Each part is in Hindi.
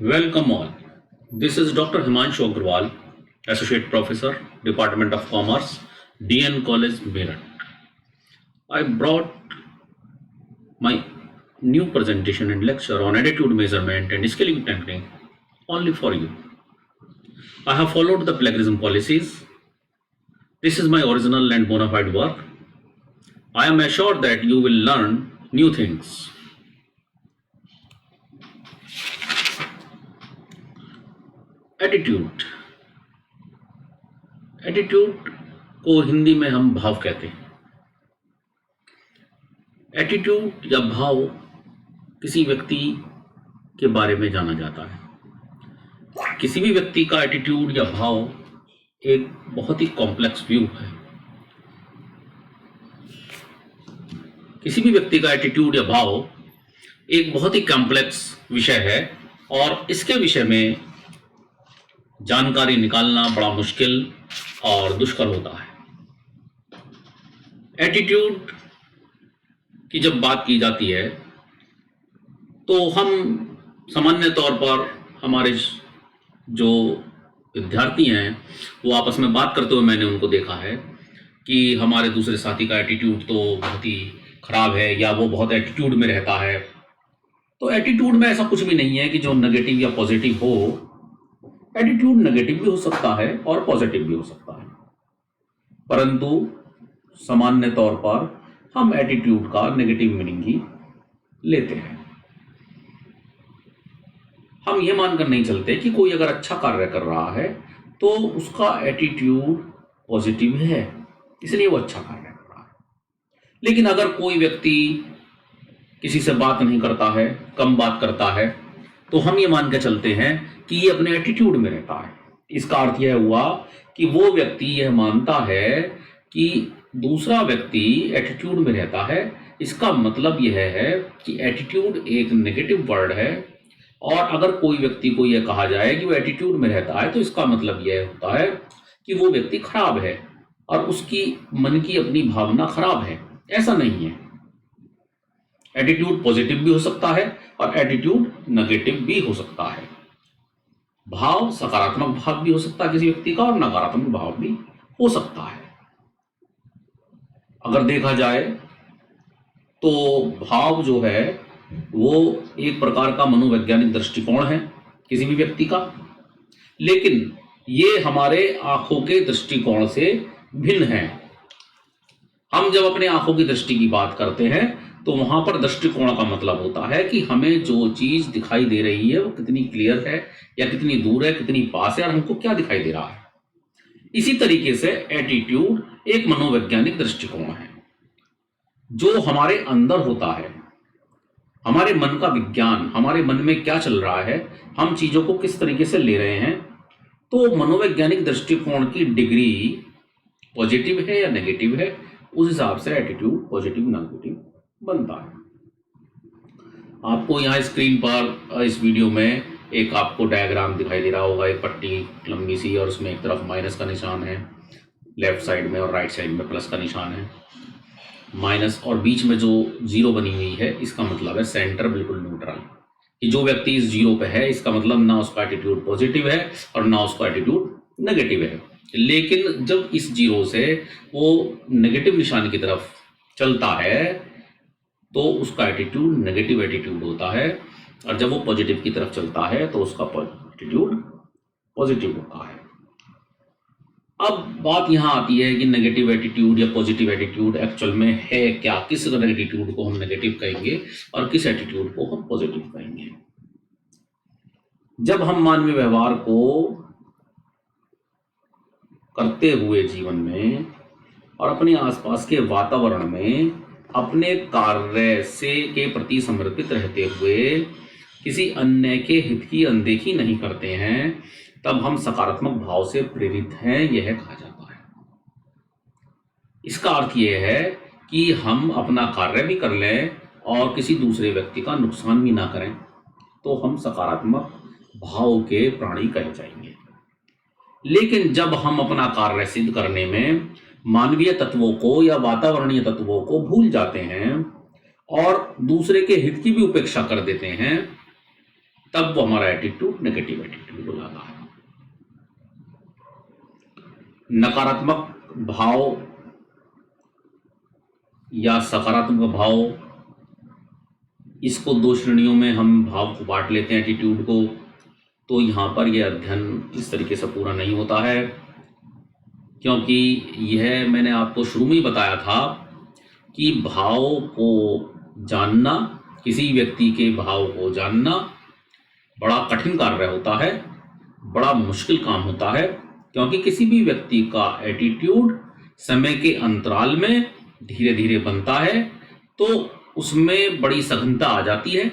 Welcome all. This is Dr. Himanshu Agrawal, Associate Professor, Department of Commerce, DN College, Meerut. I brought my new presentation and lecture on attitude measurement and scaling technique only for you. I have followed the plagiarism policies. This is my original and bona fide work. I am assured that you will learn new things. Attitude attitude को हिंदी में हम भाव कहते हैं। एटीट्यूड या भाव किसी व्यक्ति के बारे में जाना जाता है। किसी भी व्यक्ति का एटीट्यूड या भाव एक बहुत ही कॉम्प्लेक्स व्यू है। किसी भी व्यक्ति का एटीट्यूड या भाव एक बहुत ही कॉम्प्लेक्स विषय है और इसके विषय में जानकारी निकालना बड़ा मुश्किल और दुष्कर होता है। एटीट्यूड की जब बात की जाती है तो हम सामान्य तौर पर हमारे जो विद्यार्थी हैं वो आपस में बात करते हुए मैंने उनको देखा है कि हमारे दूसरे साथी का एटीट्यूड तो बहुत ही खराब है या वो बहुत एटीट्यूड में रहता है। तो एटीट्यूड में ऐसा कुछ भी नहीं है कि जो नेगेटिव या पॉजिटिव हो। एटीट्यूड नेगेटिव भी हो सकता है और पॉजिटिव भी हो सकता है, परंतु सामान्य तौर पर हम एटीट्यूड का नेगेटिव मीनिंग ही लेते हैं। हम ये मानकर नहीं चलते कि कोई अगर अच्छा कार्य कर रहा है तो उसका एटीट्यूड पॉजिटिव है, इसलिए वो अच्छा कार्य कर रहा है। लेकिन अगर कोई व्यक्ति किसी से बात नहीं करता है, कम बात करता है, तो हम ये मान के चलते हैं कि ये अपने एटीट्यूड में रहता है। इसका अर्थ यह हुआ कि वो व्यक्ति यह मानता है कि दूसरा व्यक्ति एटीट्यूड में रहता है। इसका मतलब यह है कि एटीट्यूड एक नेगेटिव वर्ड है और अगर कोई व्यक्ति को यह कहा जाए कि वो एटीट्यूड में रहता है तो इसका मतलब यह होता है कि वो व्यक्ति खराब है और उसकी मन की अपनी भावना खराब है। ऐसा नहीं है। एटीट्यूड पॉजिटिव भी हो सकता है और एटीट्यूड नेगेटिव भी हो सकता है। भाव सकारात्मक भाव भी हो सकता है किसी व्यक्ति का और नकारात्मक भाव भी हो सकता है। अगर देखा जाए तो भाव जो है वो एक प्रकार का मनोवैज्ञानिक दृष्टिकोण है किसी भी व्यक्ति का, लेकिन ये हमारे आंखों के दृष्टिकोण से भिन्न है। हम जब अपने आंखों की दृष्टि की बात करते हैं तो वहां पर दृष्टिकोण का मतलब होता है कि हमें जो चीज दिखाई दे रही है वो कितनी क्लियर है या कितनी दूर है, कितनी पास है और हमको क्या दिखाई दे रहा है। इसी तरीके से एटीट्यूड एक मनोवैज्ञानिक दृष्टिकोण है जो हमारे अंदर होता है। हमारे मन का विज्ञान, हमारे मन में क्या चल रहा है, हम चीजों को किस तरीके से ले रहे हैं। तो मनोवैज्ञानिक दृष्टिकोण की डिग्री पॉजिटिव है या नेगेटिव है, उस हिसाब से एटीट्यूड पॉजिटिव नेगेटिव बनता है। आपको यहाँ स्क्रीन पर इस वीडियो में एक आपको डायग्राम दिखाई दे रहा होगा, एक पट्टी लंबी सी और उसमें एक तरफ माइनस का निशान है लेफ्ट साइड में और राइट साइड में प्लस का निशान है। माइनस और बीच में जो जीरो बनी हुई है इसका मतलब है सेंटर बिल्कुल न्यूट्रल, कि जो व्यक्ति इस जीरो पे है इसका मतलब ना उसका एटीट्यूड पॉजिटिव है और ना उसका एटीट्यूड नेगेटिव है। लेकिन जब इस जीरो से वो नेगेटिव निशान की तरफ चलता है तो उसका एटीट्यूड नेगेटिव एटीट्यूड होता है और जब वो पॉजिटिव की तरफ चलता है तो उसका एटीट्यूड पॉजिटिव होता है। अब बात यहाँ आती है कि नेगेटिव एटीट्यूड या पॉजिटिव एटीट्यूड एक्चुअल में है क्या, किस एटीट्यूड को हम नेगेटिव कहेंगे और किस एटीट्यूड को हम पॉजिटिव कहेंगे। जब हम मानवीय व्यवहार को करते हुए जीवन में और अपने आसपास के वातावरण में अपने कार्य से के प्रति समर्पित रहते हुए किसी अन्य के हित की अनदेखी नहीं करते हैं, तब हम सकारात्मक भाव से प्रेरित हैं, यह कहा जाता है। इसका अर्थ यह है कि हम अपना कार्य भी कर लें और किसी दूसरे व्यक्ति का नुकसान भी ना करें तो हम सकारात्मक भाव के प्राणी कहे जाएंगे। लेकिन जब हम अपना कार्य सिद्ध करने में मानवीय तत्वों को या वातावरणीय तत्वों को भूल जाते हैं और दूसरे के हित की भी उपेक्षा कर देते हैं, तब वो हमारा एटीट्यूड नेगेटिव एटीट्यूड हो जाता है। नकारात्मक भाव या सकारात्मक भाव, इसको दो श्रेणियों में हम भाव को बांट लेते हैं एटीट्यूड को। तो यहाँ पर यह अध्ययन इस तरीके से पूरा नहीं होता है, क्योंकि यह मैंने आपको शुरू में ही बताया था कि भाव को जानना, किसी व्यक्ति के भाव को जानना बड़ा कठिन कार्य होता है, बड़ा मुश्किल काम होता है, क्योंकि किसी भी व्यक्ति का एटीट्यूड समय के अंतराल में धीरे धीरे बनता है, तो उसमें बड़ी सघनता आ जाती है।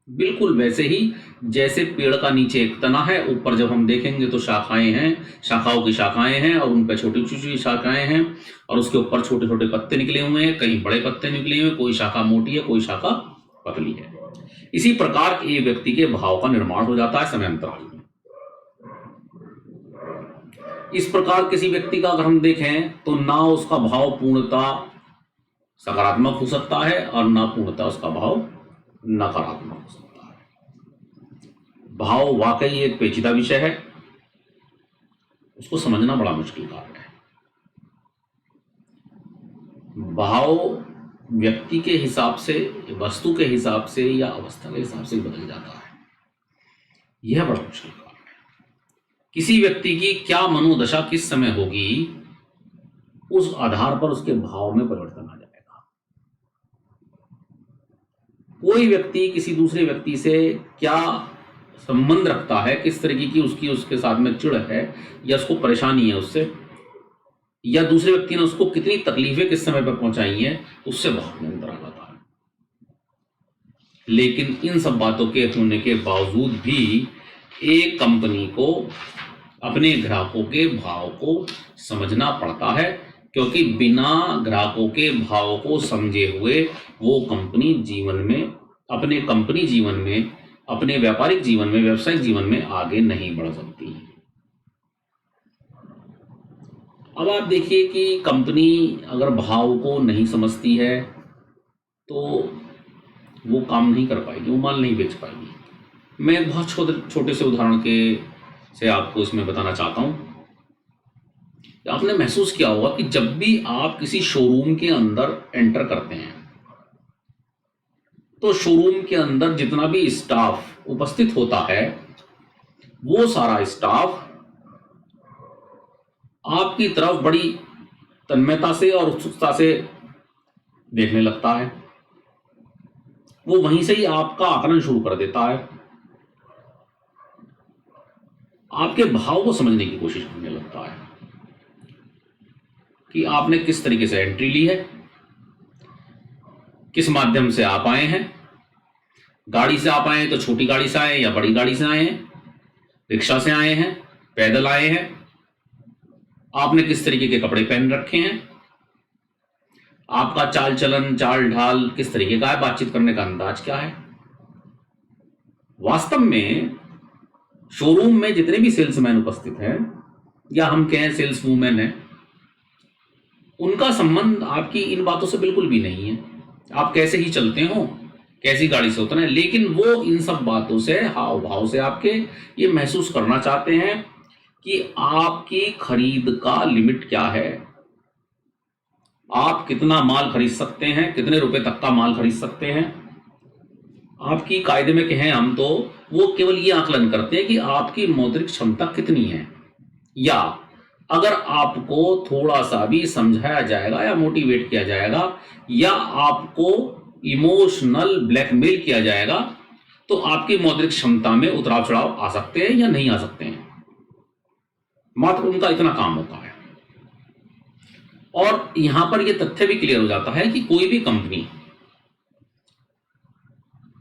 बिल्कुल वैसे ही जैसे पेड़ का नीचे एक तना है, ऊपर जब हम देखेंगे तो शाखाएं हैं, शाखाओं की शाखाएं हैं और उन पर छोटी छोटी शाखाएं हैं और उसके ऊपर छोटे छोटे पत्ते निकले हुए हैं, कहीं बड़े पत्ते निकले हुए हैं, कोई शाखा मोटी है, कोई शाखा पतली है। इसी प्रकार एक व्यक्ति के भाव का निर्माण हो जाता है समय अंतराल में। इस प्रकार किसी व्यक्ति का अगर हम देखें तो ना उसका भाव पूर्णतः सकारात्मक हो सकता है और ना पूर्णतः उसका भाव नकारात्मक हो सकता है। भाव वाकई एक पेचीदा विषय है, उसको समझना बड़ा मुश्किल कार्य है। भाव व्यक्ति के हिसाब से, वस्तु के हिसाब से या अवस्था के हिसाब से बदल जाता है। यह बड़ा मुश्किल कार्य है। किसी व्यक्ति की क्या मनोदशा किस समय होगी, उस आधार पर उसके भाव में परिवर्तन आ जाएगा। कोई व्यक्ति किसी दूसरे व्यक्ति से क्या संबंध रखता है, किस तरीके की उसके साथ में चिढ़ है या उसको परेशानी है उससे, या दूसरे व्यक्ति ने उसको कितनी तकलीफें किस समय पर पहुंचाई हैं, उससे भाव में अंतर आ जाता है। लेकिन इन सब बातों के होने के बावजूद भी एक कंपनी को अपने ग्राहकों के भाव को समझना पड़ता है, क्योंकि बिना ग्राहकों के भाव को समझे हुए वो कंपनी जीवन में, अपने कंपनी जीवन में, अपने व्यापारिक जीवन में, व्यावसायिक जीवन में आगे नहीं बढ़ सकती। अब आप देखिए कि कंपनी अगर भाव को नहीं समझती है तो वो काम नहीं कर पाएगी, वो माल नहीं बेच पाएगी। मैं एक बहुत छोटे से उदाहरण से आपको इसमें बताना चाहता हूं। आपने महसूस किया होगा कि जब भी आप किसी शोरूम के अंदर एंटर करते हैं तो शोरूम के अंदर जितना भी स्टाफ उपस्थित होता है, वो सारा स्टाफ आपकी तरफ बड़ी तन्मयता से और उत्सुकता से देखने लगता है। वो वहीं से ही आपका आकलन शुरू कर देता है, आपके भाव को समझने की कोशिश करने लगता है कि आपने किस तरीके से एंट्री ली है, किस माध्यम से आप आए हैं। गाड़ी से आप आए हैं तो छोटी गाड़ी से आए हैं या बड़ी गाड़ी से आए हैं, रिक्शा से आए हैं, पैदल आए हैं, आपने किस तरीके के कपड़े पहन रखे हैं, आपका चाल चलन, चाल ढाल किस तरीके का है, बातचीत करने का अंदाज क्या है। वास्तव में शोरूम में जितने भी सेल्समैन उपस्थित हैं या हम कहें सेल्स वूमेन हैं, उनका संबंध आपकी इन बातों से बिल्कुल भी नहीं है। आप कैसे ही चलते हो, कैसी गाड़ी से उतरे, लेकिन वो इन सब बातों से, हाव भाव से आपके ये महसूस करना चाहते हैं कि आपकी खरीद का लिमिट क्या है, आप कितना माल खरीद सकते हैं, कितने रुपए तक का माल खरीद सकते हैं। आपकी कायदे में कहें हम तो वो केवल ये आकलन करते हैं कि आपकी मौद्रिक क्षमता कितनी है, या अगर आपको थोड़ा सा भी समझाया जाएगा या मोटिवेट किया जाएगा या आपको इमोशनल ब्लैकमेल किया जाएगा तो आपकी मौद्रिक क्षमता में उतराव चढ़ाव आ सकते हैं या नहीं आ सकते हैं। मात्र उनका इतना काम होता है। और यहां पर यह तथ्य भी क्लियर हो जाता है कि कोई भी कंपनी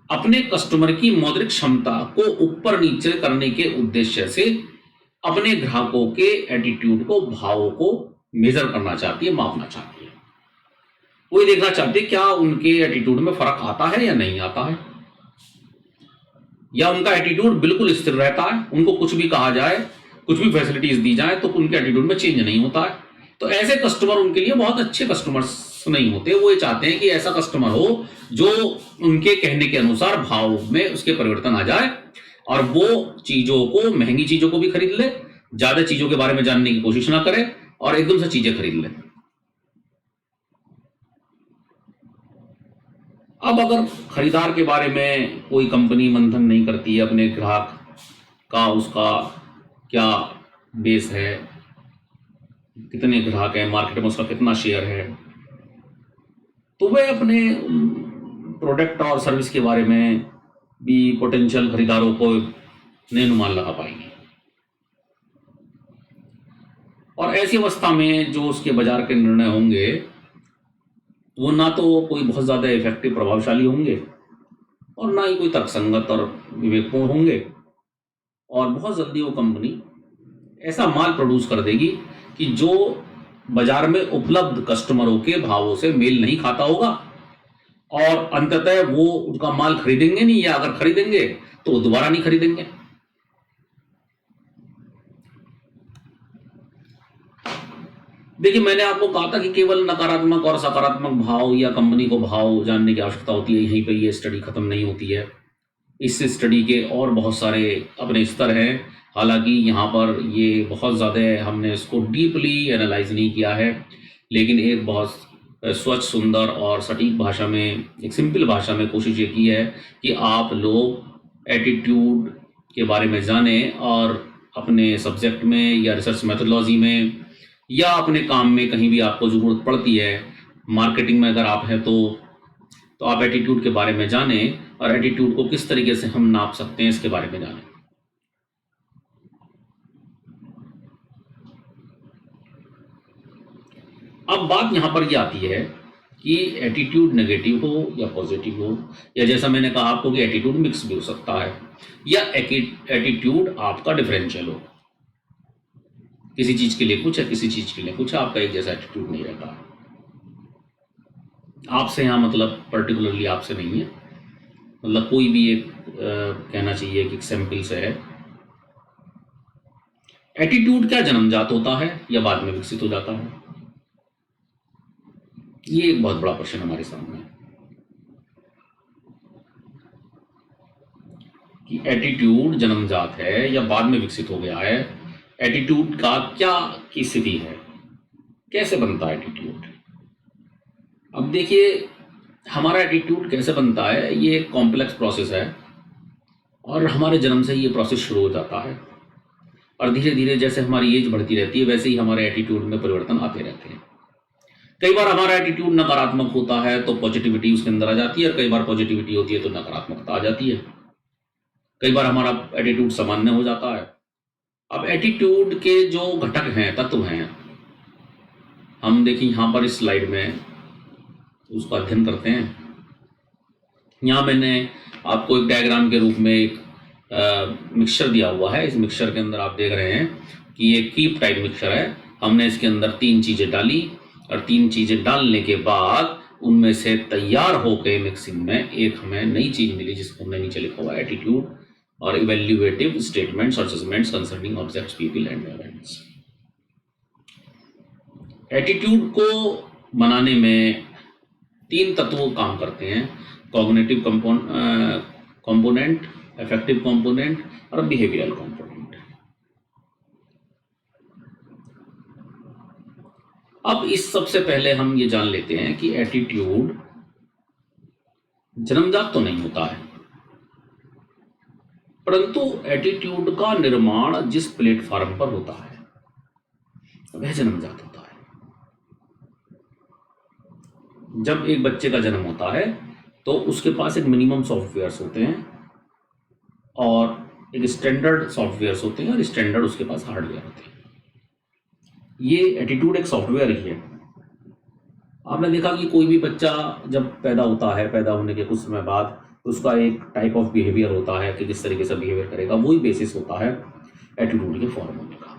अपने कस्टमर की मौद्रिक क्षमता को ऊपर नीचे करने के उद्देश्य से अपने ग्राहकों के एटीट्यूड को, भावों को मेजर करना चाहती है, मापना चाहती है। वो ये देखना चाहती है क्या उनके एटीट्यूड में फर्क आता है या नहीं आता है, या उनका एटीट्यूड बिल्कुल स्थिर रहता है, उनको कुछ भी कहा जाए, कुछ भी फैसिलिटीज दी जाए तो उनके एटीट्यूड में चेंज नहीं होता है। तो ऐसे कस्टमर उनके लिए बहुत अच्छे कस्टमर्स नहीं होते। वो ये चाहते हैं कि ऐसा कस्टमर हो जो उनके कहने के अनुसार भाव में उसके परिवर्तन आ जाए और वो चीजों को, महंगी चीजों को भी खरीद ले, ज्यादा चीजों के बारे में जानने की कोशिश ना करे और एकदम से चीजें खरीद ले। अब अगर खरीदार के बारे में कोई कंपनी मंथन नहीं करती है, अपने ग्राहक का उसका क्या बेस है, कितने ग्राहक है, मार्केट में उसका कितना शेयर है, तो वे अपने प्रोडक्ट और सर्विस के बारे में भी पोटेंशियल खरीदारों को नहीं अनुमान लगा पाएंगे। और ऐसी अवस्था में जो उसके बाजार के निर्णय होंगे वो ना तो कोई बहुत ज़्यादा इफेक्टिव प्रभावशाली होंगे और ना ही कोई तर्कसंगत और विवेकपूर्ण होंगे, और बहुत जल्दी वो कंपनी ऐसा माल प्रोड्यूस कर देगी कि जो बाजार में उपलब्ध कस्टमरों के भावों से मेल नहीं खाता होगा, और अंततः वो उनका माल खरीदेंगे नहीं, या अगर खरीदेंगे तो वो दोबारा नहीं खरीदेंगे। देखिए, मैंने आपको कहा था कि केवल नकारात्मक और सकारात्मक भाव या कंपनी को भाव जानने की आवश्यकता होती है, यहीं पे ये स्टडी खत्म नहीं होती है। इस स्टडी के और बहुत सारे अपने स्तर हैं, हालांकि यहाँ पर ये बहुत ज़्यादा हमने इसको डीपली एनालाइज नहीं किया है, लेकिन एक बहुत स्वच्छ, सुंदर और सटीक भाषा में, एक सिंपल भाषा में कोशिश ये की है कि आप लोग एटीट्यूड के बारे में जानें और अपने सब्जेक्ट में या रिसर्च मेथोडोलॉजी में या अपने काम में कहीं भी आपको ज़रूरत पड़ती है, मार्केटिंग में अगर आप हैं तो आप एटीट्यूड के बारे में जानें, और एटीट्यूड को किस तरीके से हम नाप सकते हैं इसके बारे में जानें। अब बात यहाँ पर ये आती है कि एटीट्यूड नेगेटिव हो या पॉजिटिव हो, या जैसा मैंने कहा आपको कि एटीट्यूड मिक्स भी हो सकता है, या एटीट्यूड आपका डिफरेंशियल हो, किसी चीज के लिए कुछ है, किसी चीज के लिए कुछ है, आपका एक जैसा एटीट्यूड नहीं रहता। आपसे यहाँ मतलब पर्टिकुलरली आपसे नहीं है, मतलब कोई भी एक कहना चाहिए कि सैंपल से है। एटीट्यूड क्या जन्मजात होता है या बाद में विकसित हो जाता है? ये एक बहुत बड़ा प्रश्न हमारे सामने है कि एटीट्यूड जन्मजात है या बाद में विकसित हो गया है। एटीट्यूड का क्या की स्थिति है, कैसे बनता है एटीट्यूड? अब देखिए, हमारा एटीट्यूड कैसे बनता है, ये एक कॉम्प्लेक्स प्रोसेस है, और हमारे जन्म से ये प्रोसेस शुरू हो जाता है, और धीरे धीरे जैसे हमारी एज बढ़ती रहती है वैसे ही हमारे एटीट्यूड में परिवर्तन आते रहते हैं। कई बार हमारा एटीट्यूड नकारात्मक होता है तो पॉजिटिविटी उसके अंदर आ जाती है, और कई बार पॉजिटिविटी होती है तो नकारात्मकता आ जाती है। कई बार हमारा एटीट्यूड सामान्य हो जाता है। अब एटीट्यूड के जो घटक हैं, तत्व हैं, हम देखिए यहाँ पर इस स्लाइड में उसका अध्ययन करते हैं। यहाँ मैंने आपको एक डायग्राम के रूप में एक मिक्सचर दिया हुआ है। इस मिक्सचर के अंदर आप देख रहे हैं कि ये कीप टाइप मिक्सचर है। हमने इसके अंदर 3 चीज़ें डाली, और 3 चीज़ें डालने के बाद उनमें से तैयार होकर मिक्सिंग में एक हमें नई चीज़ मिली, जिसको हमने नीचे लिखा हुआ है एटीट्यूड और इवैल्यूएटिव स्टेटमेंट्स और judgements concerning objects, people and events. Attitude को बनाने में 3 तत्व काम करते हैं: कॉग्निटिव कंपोनेंट, अफेक्टिव कंपोनेंट और बिहेवियरल कंपोनेंट। अब इस सबसे पहले हम ये जान लेते हैं कि एटीट्यूड जन्मजात तो नहीं होता है, परंतु एटीट्यूड का निर्माण जिस प्लेटफॉर्म पर होता है वह जन्मजात होता है। जब एक बच्चे का जन्म होता है तो उसके पास एक मिनिमम सॉफ्टवेयर्स होते हैं और एक स्टैंडर्ड सॉफ्टवेयर्स होते हैं, और स्टैंडर्ड उसके पास हार्डवेयर होते हैं। ये एटीट्यूड एक सॉफ्टवेयर ही है। आपने देखा कि कोई भी बच्चा जब पैदा होता है, पैदा होने के कुछ समय बाद उसका एक टाइप ऑफ बिहेवियर होता है कि जिस तरीके से बिहेवियर करेगा, वही बेसिस होता है एटीट्यूड के फॉर्म होने का।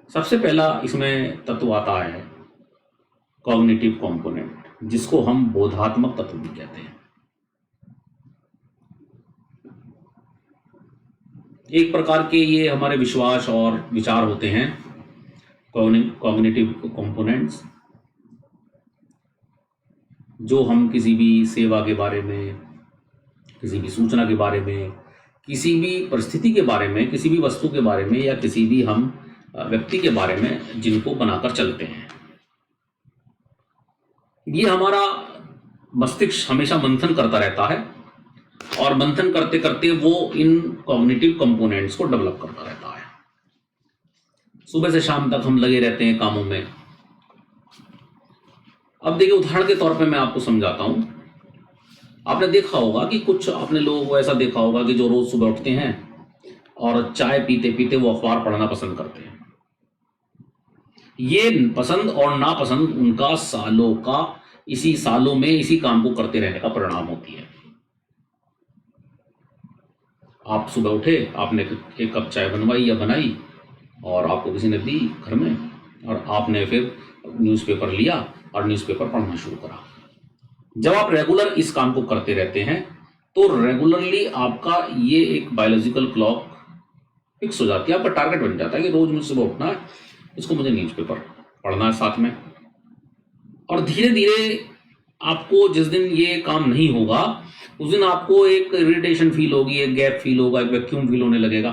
सबसे पहला इसमें तत्व आता है कॉग्निटिव कंपोनेंट, जिसको हम बोधात्मक तत्व भी कहते हैं। एक प्रकार के ये हमारे विश्वास और विचार होते हैं कॉग्निटिव कंपोनेंट्स, जो हम किसी भी सेवा के बारे में, किसी भी सूचना के बारे में, किसी भी परिस्थिति के बारे में, किसी भी वस्तु के बारे में या किसी भी हम व्यक्ति के बारे में जिनको बनाकर चलते हैं, ये हमारा मस्तिष्क हमेशा मंथन करता रहता है और मंथन करते करते वो इन कॉग्निटिव कंपोनेंट्स को डेवलप करता रहता है। सुबह से शाम तक हम लगे रहते हैं कामों में। अब देखिए, उदाहरण के तौर पे मैं आपको समझाता हूं। आपने देखा होगा कि कुछ अपने लोगों को ऐसा देखा होगा कि जो रोज सुबह उठते हैं और चाय पीते पीते वो अखबार पढ़ना पसंद करते हैं। ये पसंद और नापसंद उनका सालों का, इसी सालों में इसी काम को करते रहने का परिणाम होती है। आप सुबह उठे, आपने एक कप चाय बनवाई या बनाई और आपको किसी ने दी घर में, और आपने फिर न्यूज़पेपर लिया और न्यूज़पेपर पढ़ना शुरू करा। जब आप रेगुलर इस काम को करते रहते हैं तो रेगुलरली आपका ये एक बायोलॉजिकल क्लॉक फिक्स हो जाती है, आपका टारगेट बन जाता है कि रोज मुझे सुबह उठना है, इसको मुझे न्यूज़पेपर पढ़ना है साथ में। और धीरे धीरे आपको जिस दिन ये काम नहीं होगा उस दिन आपको एक इरिटेशन फील होगी, एक गैप फील होगा, एक वैक्यूम फील होने लगेगा।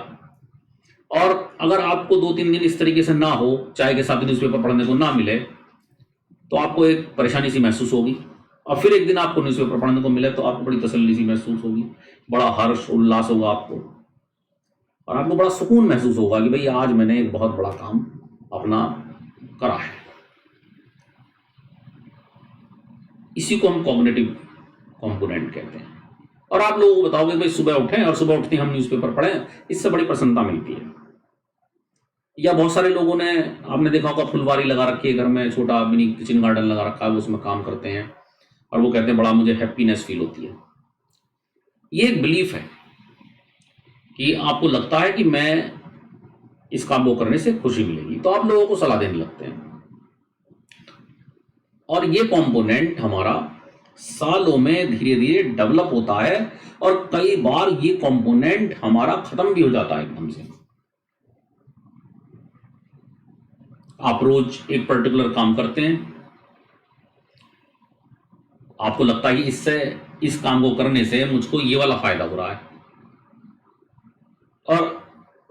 और अगर आपको 2-3 दिन इस तरीके से ना हो, चाय के साथ न्यूज़पेपर पढ़ने को ना मिले, तो आपको एक परेशानी सी महसूस होगी। और फिर एक दिन आपको न्यूज़पेपर पढ़ने को मिले तो आपको बड़ी तसल्ली सी महसूस होगी, बड़ा हर्ष उल्लास होगा आपको, और आपको बड़ा सुकून महसूस होगा कि भाई आज मैंने एक बहुत बड़ा काम अपना करा है। इसी को हम कॉग्निटिव कंपोनेंट कहते हैं। और आप लोगों को बताओगे भाई सुबह उठें और सुबह उठते हम न्यूज़पेपर पढ़ें, इससे बड़ी प्रसन्नता मिलती है। या बहुत सारे लोगों ने, आपने देखा होगा, फुलवारी लगा रखी है घर में, छोटा मिनी किचन गार्डन लगा रखा है, वो उसमें काम करते हैं और वो कहते हैं बड़ा मुझे हैप्पीनेस फील होती है। ये एक बिलीफ है कि आपको लगता है कि मैं इस काम को करने से खुशी मिलेगी, तो आप लोगों को सलाह देने लगते हैं। और ये कंपोनेंट हमारा सालों में धीरे धीरे डेवलप होता है और कई बार ये कंपोनेंट हमारा खत्म भी हो जाता है एकदम से। आप रोज एक पर्टिकुलर काम करते हैं, आपको लगता है कि इससे, इस काम को करने से मुझको ये वाला फायदा हो रहा है, और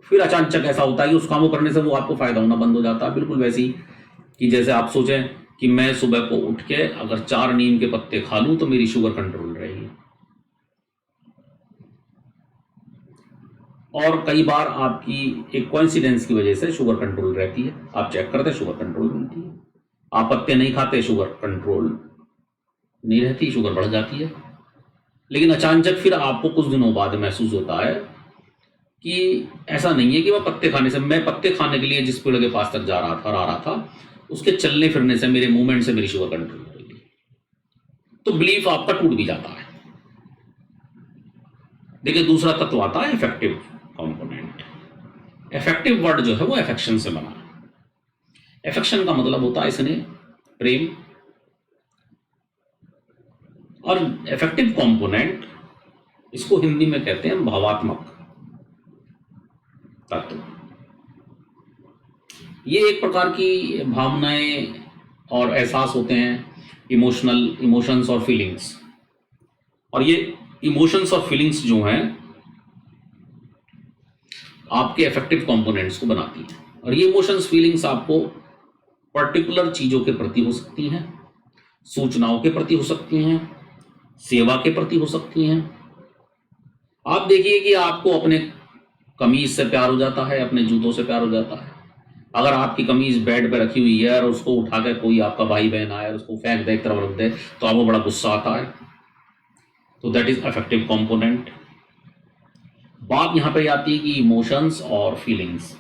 फिर अचानक ऐसा होता है कि उस काम को करने से वो आपको फायदा होना बंद हो जाता है। बिल्कुल वैसी कि जैसे आप सोचें कि मैं सुबह को उठ के अगर 4 नीम के पत्ते खा लूं तो मेरी शुगर कंट्रोल रहेगी। और कई बार आपकी एक कोइंसिडेंस की वजह से शुगर कंट्रोल रहती है, आप चेक करते हैं शुगर कंट्रोल मिलती है। आप पत्ते नहीं खाते, शुगर कंट्रोल नहीं रहती, शुगर बढ़ जाती है। लेकिन अचानक फिर आपको कुछ दिनों बाद महसूस होता है कि ऐसा नहीं है कि मैं पत्ते खाने से, मैं पत्ते खाने के लिए जिस पेड़ के पास तक जा रहा था, आ रहा था, उसके चलने फिरने से, मेरे मूवमेंट से मेरी शुगर कंट्रोल होगी। तो बिलीफ आपका टूट भी जाता है। देखिए, दूसरा तत्व आता है इफेक्टिव कंपोनेंट। इफेक्टिव वर्ड जो है वो अफेक्शन से बना है। अफेक्शन का मतलब होता है स्नेह, प्रेम। और इफेक्टिव कंपोनेंट, इसको हिंदी में कहते हैं भावात्मक तत्व। ये एक प्रकार की भावनाएं और एहसास होते हैं, इमोशंस और फीलिंग्स। और ये इमोशंस और फीलिंग्स जो हैं आपके इफेक्टिव कंपोनेंट्स को बनाती हैं। और ये इमोशंस फीलिंग्स आपको पर्टिकुलर चीजों के प्रति हो सकती हैं, सूचनाओं के प्रति हो सकती हैं, सेवा के प्रति हो सकती हैं। आप देखिए कि आपको अपने कमीज से प्यार हो जाता है, अपने जूतों से प्यार हो जाता है। अगर आपकी कमीज बेड पे रखी हुई है और उसको उठा कर कोई आपका भाई बहन आए और उसको फेंक दे, एक तरफ रख दे, तो आपको बड़ा गुस्सा आता है। तो दैट इज अफेक्टिव कंपोनेंट। बात यहाँ पे आती है कि इमोशंस और फीलिंग्स,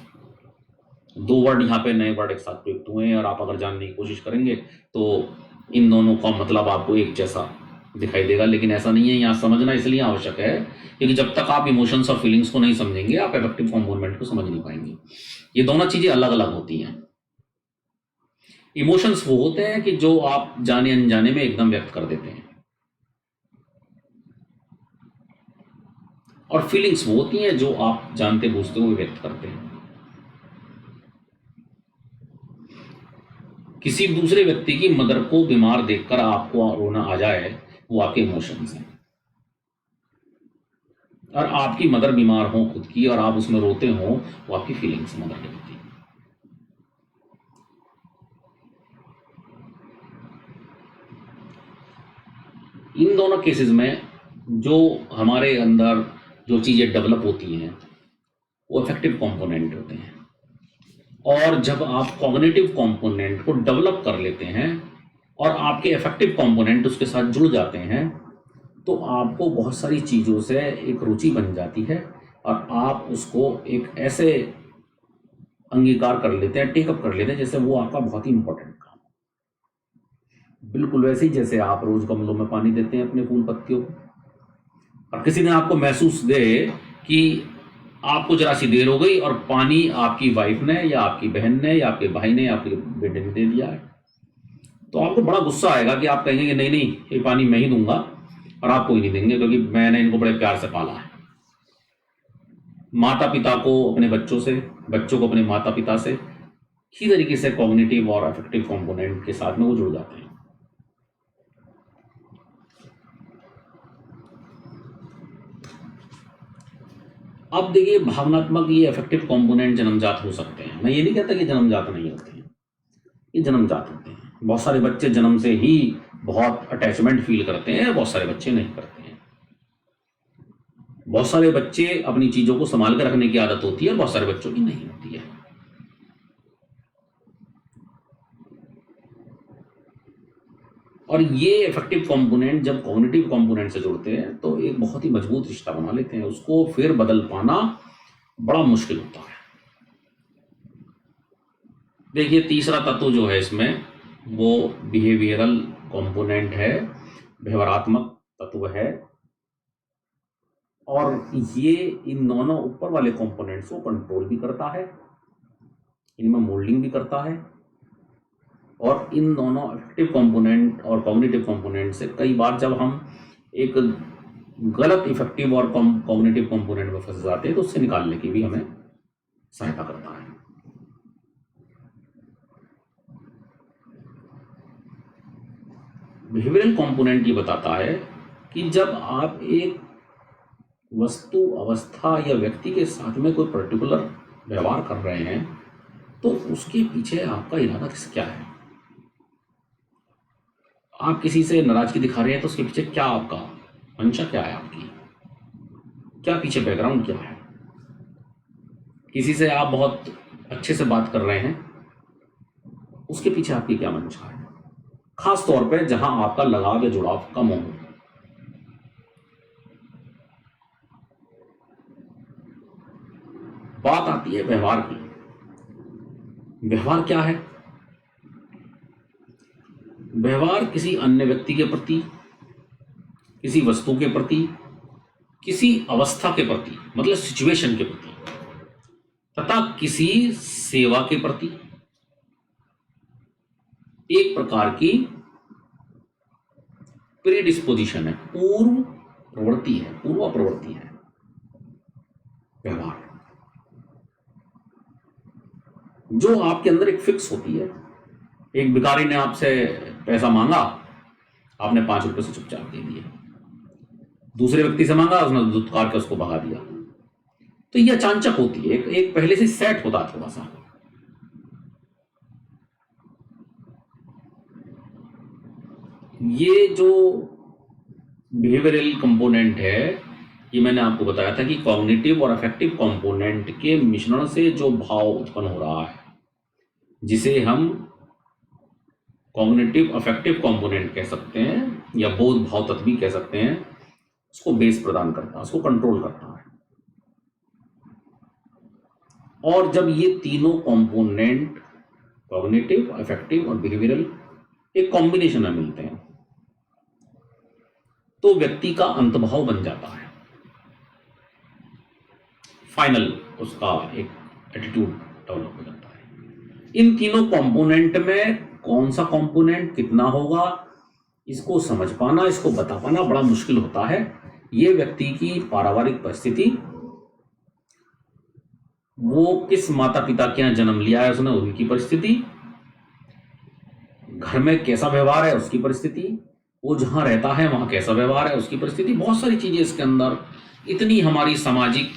2 वर्ड यहाँ पे, नए वर्ड एक साथ प्रयुक्त हुए हैं, और आप अगर जानने की कोशिश करेंगे तो इन दोनों का मतलब आपको एक जैसा दिखाई देगा, लेकिन ऐसा नहीं है। यहाँ समझना इसलिए आवश्यक है क्योंकि जब तक आप इमोशंस और फीलिंग्स को नहीं समझेंगे, आप इफेक्टिव कंपोनेंट को समझ नहीं पाएंगे। ये दोनों चीजें अलग अलग होती हैं। इमोशंस वो होते हैं कि जो आप जाने अनजाने में एकदम व्यक्त कर देते हैं, और फीलिंग्स वो होती हैं जो आप जानते बूझते हुए व्यक्त करते हैं। किसी दूसरे व्यक्ति की मदर को बीमार देखकर आपको रोना आ जाए, वो आपके इमोशंस हैं। और आपकी मदर बीमार हो खुद की और आप उसमें रोते हो, वो आपकी फीलिंग्स मदर के प्रति। इन दोनों केसेस में जो हमारे अंदर जो चीज़ें डेवलप होती हैं वो अफेक्टिव कंपोनेंट होते हैं। और जब आप कॉग्निटिव कंपोनेंट को डेवलप कर लेते हैं और आपके अफेक्टिव कंपोनेंट उसके साथ जुड़ जाते हैं, तो आपको बहुत सारी चीज़ों से एक रुचि बन जाती है और आप उसको एक ऐसे अंगीकार कर लेते हैं, टेकअप कर लेते हैं जैसे वो आपका बहुत ही इंपॉर्टेंट काम। बिल्कुल वैसे ही जैसे आप रोज गमलों में पानी देते हैं अपने फूल पत्तियों को, और किसी ने आपको महसूस दे कि आपको जरा सी देर हो गई और पानी आपकी वाइफ ने या आपकी बहन ने या आपके भाई ने या आपके बेटे ने दे दिया है, तो आपको बड़ा गुस्सा आएगा कि आप कहेंगे कि नहीं नहीं, ये पानी मैं ही दूंगा और आपको ही नहीं देंगे क्योंकि मैंने इनको बड़े प्यार से पाला है। माता पिता को अपने बच्चों से, बच्चों को अपने माता पिता से, इसी तरीके से कॉग्निटिव और अफेक्टिव कंपोनेंट के साथ में वो जुड़ जाते हैं। अब देखिए, भावनात्मक ये अफेक्टिव कंपोनेंट जन्मजात हो सकते हैं। मैं ये नहीं कहता कि जन्मजात नहीं होते हैं, ये जन्मजात होते हैं। बहुत सारे बच्चे जन्म से ही बहुत अटैचमेंट फील करते हैं, बहुत सारे बच्चे नहीं करते हैं। बहुत सारे बच्चे अपनी चीजों को संभाल कर रखने की आदत होती है और बहुत सारे बच्चों की नहीं होती है। और ये इफेक्टिव कंपोनेंट जब कॉग्निटिव कंपोनेंट से जुड़ते हैं तो एक बहुत ही मजबूत रिश्ता बना लेते हैं। उसको फिर बदल पाना बड़ा मुश्किल होता है। देखिए, तीसरा तत्व जो है इसमें वो बिहेवियरल कंपोनेंट है, व्यवहारात्मक तत्व है। और ये इन दोनों ऊपर वाले कंपोनेंट्स को कंट्रोल भी करता है, इनमें मोल्डिंग भी करता है। और इन दोनों अफेक्टिव कंपोनेंट और कॉग्निटिव कंपोनेंट से कई बार जब हम एक गलत इफेक्टिव और कॉग्निटिव कंपोनेंट में फंस जाते हैं तो उससे निकालने की भी हमें सहायता करता है। बिहेवियरल कंपोनेंट ये बताता है कि जब आप एक वस्तु, अवस्था या व्यक्ति के साथ में कोई पर्टिकुलर व्यवहार कर रहे हैं तो उसके पीछे आपका इरादा क्या है। आप किसी से नाराजगी दिखा रहे हैं तो उसके पीछे क्या आपका मंशा क्या है, आपकी क्या पीछे बैकग्राउंड क्या है। किसी से आप बहुत अच्छे से बात कर रहे हैं, उसके पीछे आपकी क्या मंशा है, खास तौर पे जहां आपका लगाव या जुड़ाव कम हो। बात आती है व्यवहार की। व्यवहार क्या है? व्यवहार किसी अन्य व्यक्ति के प्रति, किसी वस्तु के प्रति, किसी अवस्था के प्रति, मतलब सिचुएशन के प्रति, तथा किसी सेवा के प्रति एक प्रकार की प्रीडिस्पोजिशन है, पूर्व प्रवृत्ति है, पूर्व प्रवृत्ति है व्यवहार, जो आपके अंदर एक फिक्स होती है। एक भिखारी ने आपसे पैसा मांगा, आपने 5 रुपए से चुपचाप दे दिए। दूसरे व्यक्ति से मांगा, उसने दुत्कार के उसको भगा दिया। तो ये अचानक होती है, एक पहले से सेट होता है थोड़ा सा। ये जो बिहेवियरल कंपोनेंट है, ये मैंने आपको बताया था कि कॉग्निटिव और अफेक्टिव कंपोनेंट के मिश्रण से जो भाव उत्पन्न हो रहा है, जिसे हम कॉग्निटिव अफेक्टिव कंपोनेंट कह सकते हैं या बोध भाव तत्व भी कह सकते हैं, उसको बेस प्रदान करता है, उसको कंट्रोल करता है। और जब ये तीनों कंपोनेंट कॉग्निटिव, अफेक्टिव और बिहेवियरल एक कॉम्बिनेशन में मिलते हैं तो व्यक्ति का अंतभाव बन जाता है, फाइनल उसका एक एटीट्यूड डेवलप हो जाता है। इन तीनों कंपोनेंट में कौन सा कंपोनेंट कितना होगा, इसको समझ पाना, इसको बता पाना बड़ा मुश्किल होता है। ये व्यक्ति की पारिवारिक परिस्थिति, वो किस माता पिता के यहाँ जन्म लिया है उसने, उनकी परिस्थिति, घर में कैसा व्यवहार है उसकी परिस्थिति, वो जहाँ रहता है वहाँ कैसा व्यवहार है उसकी परिस्थिति, बहुत सारी चीज़ें इसके अंदर, इतनी हमारी सामाजिक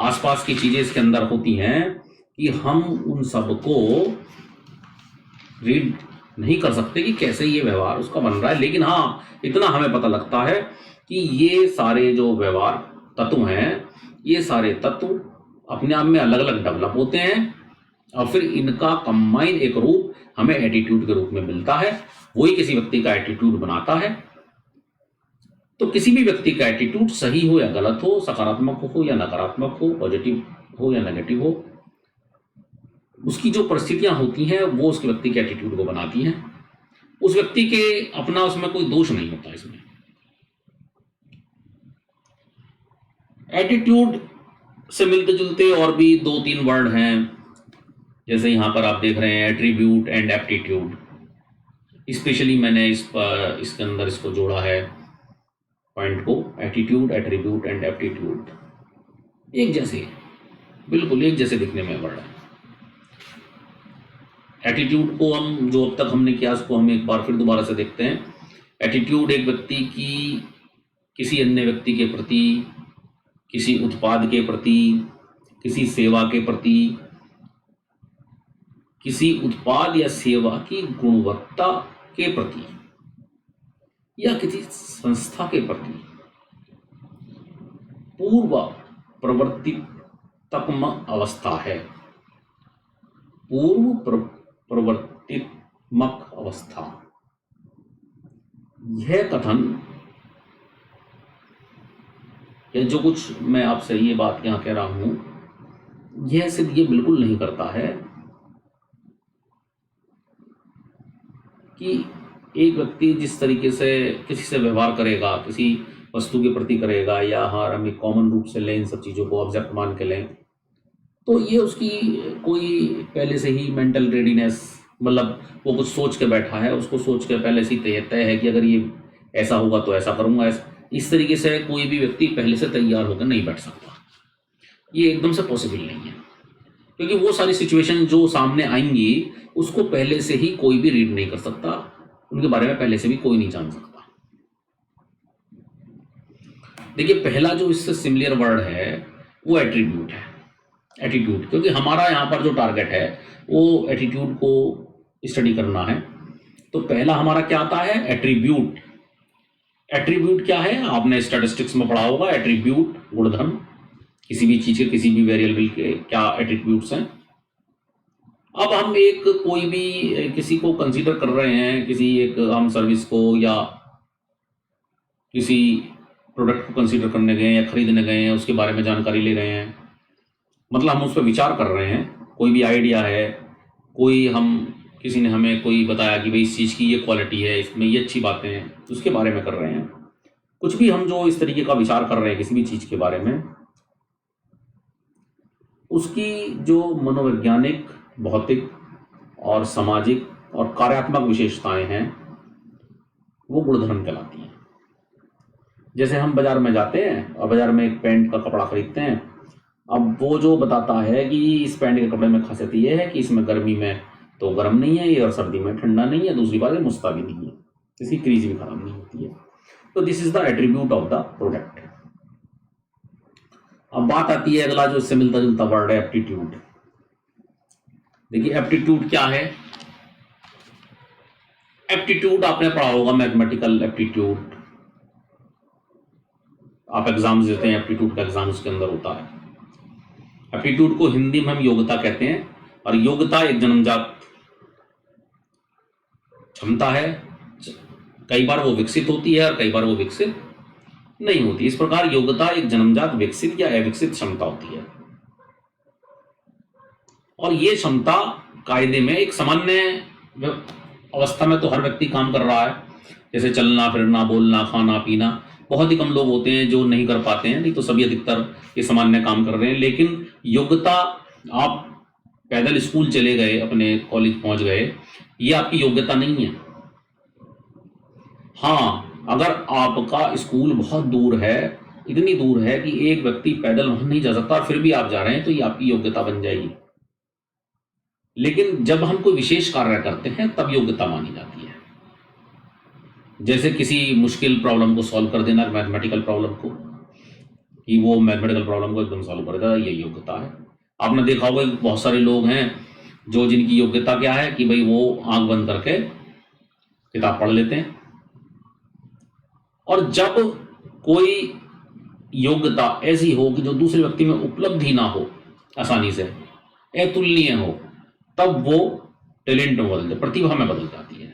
आसपास की चीज़ें इसके अंदर होती हैं कि हम उन सबको रीड नहीं कर सकते कि कैसे ये व्यवहार उसका बन रहा है। लेकिन हाँ, इतना हमें पता लगता है कि ये सारे जो व्यवहार तत्व हैं, ये सारे तत्व अपने आप में अलग अलग डेवलप होते हैं और फिर इनका कंबाइन एक रूप हमें एटीट्यूड के रूप में मिलता है। वही किसी व्यक्ति का एटीट्यूड बनाता है। तो किसी भी व्यक्ति का एटीट्यूड सही हो या गलत हो, सकारात्मक हो या नकारात्मक हो, पॉजिटिव हो या नेगेटिव हो, उसकी जो परिस्थितियां होती हैं वो उसके व्यक्ति के एटीट्यूड को बनाती हैं। उस व्यक्ति के अपना उसमें कोई दोष नहीं होता। इसमें एटीट्यूड से मिलते जुलते और भी 2-3 वर्ड हैं, जैसे यहाँ पर आप देख रहे हैं एट्रीब्यूट एंड एप्टीट्यूड। स्पेशली मैंने इसके अंदर इसको जोड़ा है पॉइंट को, एटीट्यूड, एट्रीब्यूट एंड एप्टीट्यूड एक जैसे, बिल्कुल एक जैसे दिखने में वर्ड है। एटीट्यूड को हम जो अब तक हमने किया उसको हम एक बार फिर दोबारा से देखते हैं। एटीट्यूड एक व्यक्ति की किसी अन्य व्यक्ति के प्रति, किसी उत्पाद के प्रति, किसी सेवा के प्रति, किसी उत्पाद या सेवा की गुणवत्ता के प्रति या किसी संस्था के प्रति पूर्व प्रवर्तितमक अवस्था है। पूर्व प्रवर्तितमक अवस्था, यह कथन या जो कुछ मैं आपसे ये बात यहाँ कह रहा हूं, यह सिर्फ ये बिल्कुल नहीं करता है कि एक व्यक्ति जिस तरीके से किसी से व्यवहार करेगा, किसी वस्तु के प्रति करेगा, या हाँ हम एक कॉमन रूप से लें, इन सब चीज़ों को ऑब्जेक्ट मान के लें, तो ये उसकी कोई पहले से ही मेंटल रेडीनेस, मतलब वो कुछ सोच के बैठा है, उसको सोच के पहले से ही तय है कि अगर ये ऐसा होगा तो ऐसा करूँगा। इस तरीके से कोई भी व्यक्ति पहले से तैयार होकर नहीं बैठ सकता। ये एकदम से पॉसिबल नहीं है, क्योंकि वो सारी सिचुएशन जो सामने आएंगी उसको पहले से ही कोई भी रीड नहीं कर सकता, उनके बारे में पहले से भी कोई नहीं जान सकता। देखिए, पहला जो इससे सिमिलर वर्ड है वो एट्रीब्यूट है, एटीट्यूड, क्योंकि हमारा यहाँ पर जो टारगेट है वो एटीट्यूड को स्टडी करना है। तो पहला हमारा क्या आता है? एट्रीब्यूट। एट्रीब्यूट क्या है? आपने स्टैटिस्टिक्स में पढ़ा होगा, एट्रीब्यूट गुणधर्म, किसी भी चीज के, किसी भी वेरिएबल के क्या एट्रीब्यूट्स हैं। अब हम एक कोई भी किसी को कंसीडर कर रहे हैं, किसी एक हम सर्विस को या किसी प्रोडक्ट को कंसीडर करने गए या खरीदने गए हैं, उसके बारे में जानकारी ले रहे हैं, मतलब हम उस पर विचार कर रहे हैं। कोई भी आइडिया है, कोई किसी ने हमें कोई बताया कि भाई इस चीज़ की ये क्वालिटी है, इसमें ये अच्छी बातें हैं, उसके बारे में कर रहे हैं। कुछ भी हम जो इस तरीके का विचार कर रहे हैं किसी भी चीज़ के बारे में, उसकी जो मनोवैज्ञानिक, भौतिक और सामाजिक और कार्यात्मक विशेषताएं हैं वो गुणधर्म कहलाती हैं। जैसे हम बाजार में जाते हैं और बाजार में एक पैंट का कपड़ा खरीदते हैं। अब वो जो बताता है कि इस पैंट के कपड़े में खासियत ये है कि इसमें गर्मी में तो गर्म नहीं है ये, और सर्दी में ठंडा नहीं है, दूसरी बात है मुस्ता भी नहीं है, इसकी क्रीज भी खराब नहीं होती है। तो this is the attribute of the product. अब बात आती है अगला जो इससे मिलता जुलता वर्ड है, एप्टीट्यूड। देखिए, एप्टीट्यूड क्या है? एप्टीट्यूड आपने पढ़ा होगा, मैथमेटिकल एप्टीट्यूड। आप एग्जाम्स देते हैं, एप्टीट्यूड का एग्जाम उसके अंदर होता है। एप्टीट्यूड को हिंदी में हम योग्यता कहते हैं, और योग्यता एक जन्मजात क्षमता है। कई बार वो विकसित होती है और कई बार वो विकसित नहीं होती। इस प्रकार योग्यता एक जन्मजात विकसित या अविकसित क्षमता होती है, और ये क्षमता कायदे में एक सामान्य अवस्था में तो हर व्यक्ति काम कर रहा है, जैसे चलना फिरना, बोलना, खाना पीना। बहुत ही कम लोग होते हैं जो नहीं कर पाते हैं, नहीं तो सभी अधिकतर ये सामान्य काम कर रहे हैं। लेकिन योग्यता, आप पैदल स्कूल चले गए, अपने कॉलेज पहुंच गए, ये आपकी योग्यता नहीं है। हाँ, अगर आपका स्कूल बहुत दूर है, इतनी दूर है कि एक व्यक्ति पैदल वहां नहीं जा सकता, और फिर भी आप जा रहे हैं, तो ये आपकी योग्यता बन जाएगी। लेकिन जब हम कोई विशेष कार्य करते हैं तब योग्यता मानी जाती है। जैसे किसी मुश्किल प्रॉब्लम को सॉल्व कर देना, मैथमेटिकल प्रॉब्लम को, कि वो मैथमेटिकल प्रॉब्लम को एकदम सॉल्व कर देता है, ये योग्यता है। आपने देखा होगा कि बहुत सारे लोग हैं जो जिनकी योग्यता क्या है कि भाई वो आंख बंद करके किताब पढ़ लेते हैं। और जब कोई योग्यता ऐसी हो कि जो दूसरे व्यक्ति में उपलब्ध ही ना हो, आसानी से अतुलनीय हो, तब वो टैलेंट में बदल, प्रतिभा में बदल जाती है।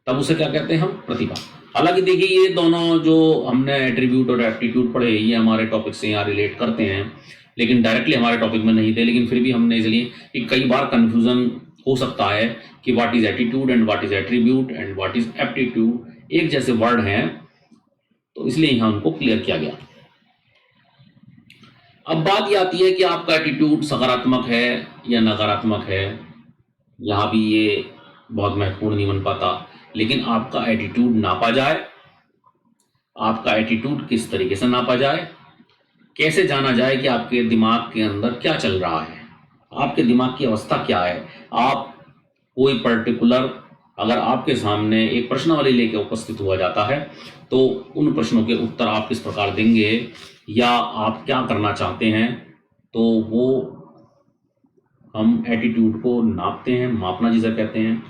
तब उसे क्या कहते हैं हम? प्रतिभा। हालांकि देखिए, ये दोनों जो हमने एट्रीब्यूट और एप्टीट्यूड पढ़े, ये हमारे टॉपिक से यहाँ रिलेट करते हैं, लेकिन डायरेक्टली हमारे टॉपिक में नहीं थे। लेकिन फिर भी हमने इसलिए कि कई बार कंफ्यूजन हो सकता है कि what is attitude and what is attribute and what is aptitude, एक जैसे वर्ड हैं, तो इसलिए यहाँ उनको क्लियर किया गया। अब बात ये आती है कि आपका एटीट्यूड सकारात्मक है या नकारात्मक है। यहाँ भी ये बहुत महत्वपूर्ण नहीं बन पाता, लेकिन आपका एटीट्यूड नापा जाए, आपका एटीट्यूड किस तरीके से नापा जाए, कैसे जाना जाए कि आपके दिमाग के अंदर क्या चल रहा है, आपके दिमाग की अवस्था क्या है। आप कोई पर्टिकुलर, अगर आपके सामने एक प्रश्नावली लेके उपस्थित हुआ जाता है तो उन प्रश्नों के उत्तर आप किस प्रकार देंगे या आप क्या करना चाहते हैं, तो वो हम एटीट्यूड को नापते हैं, मापना जिसे कहते हैं।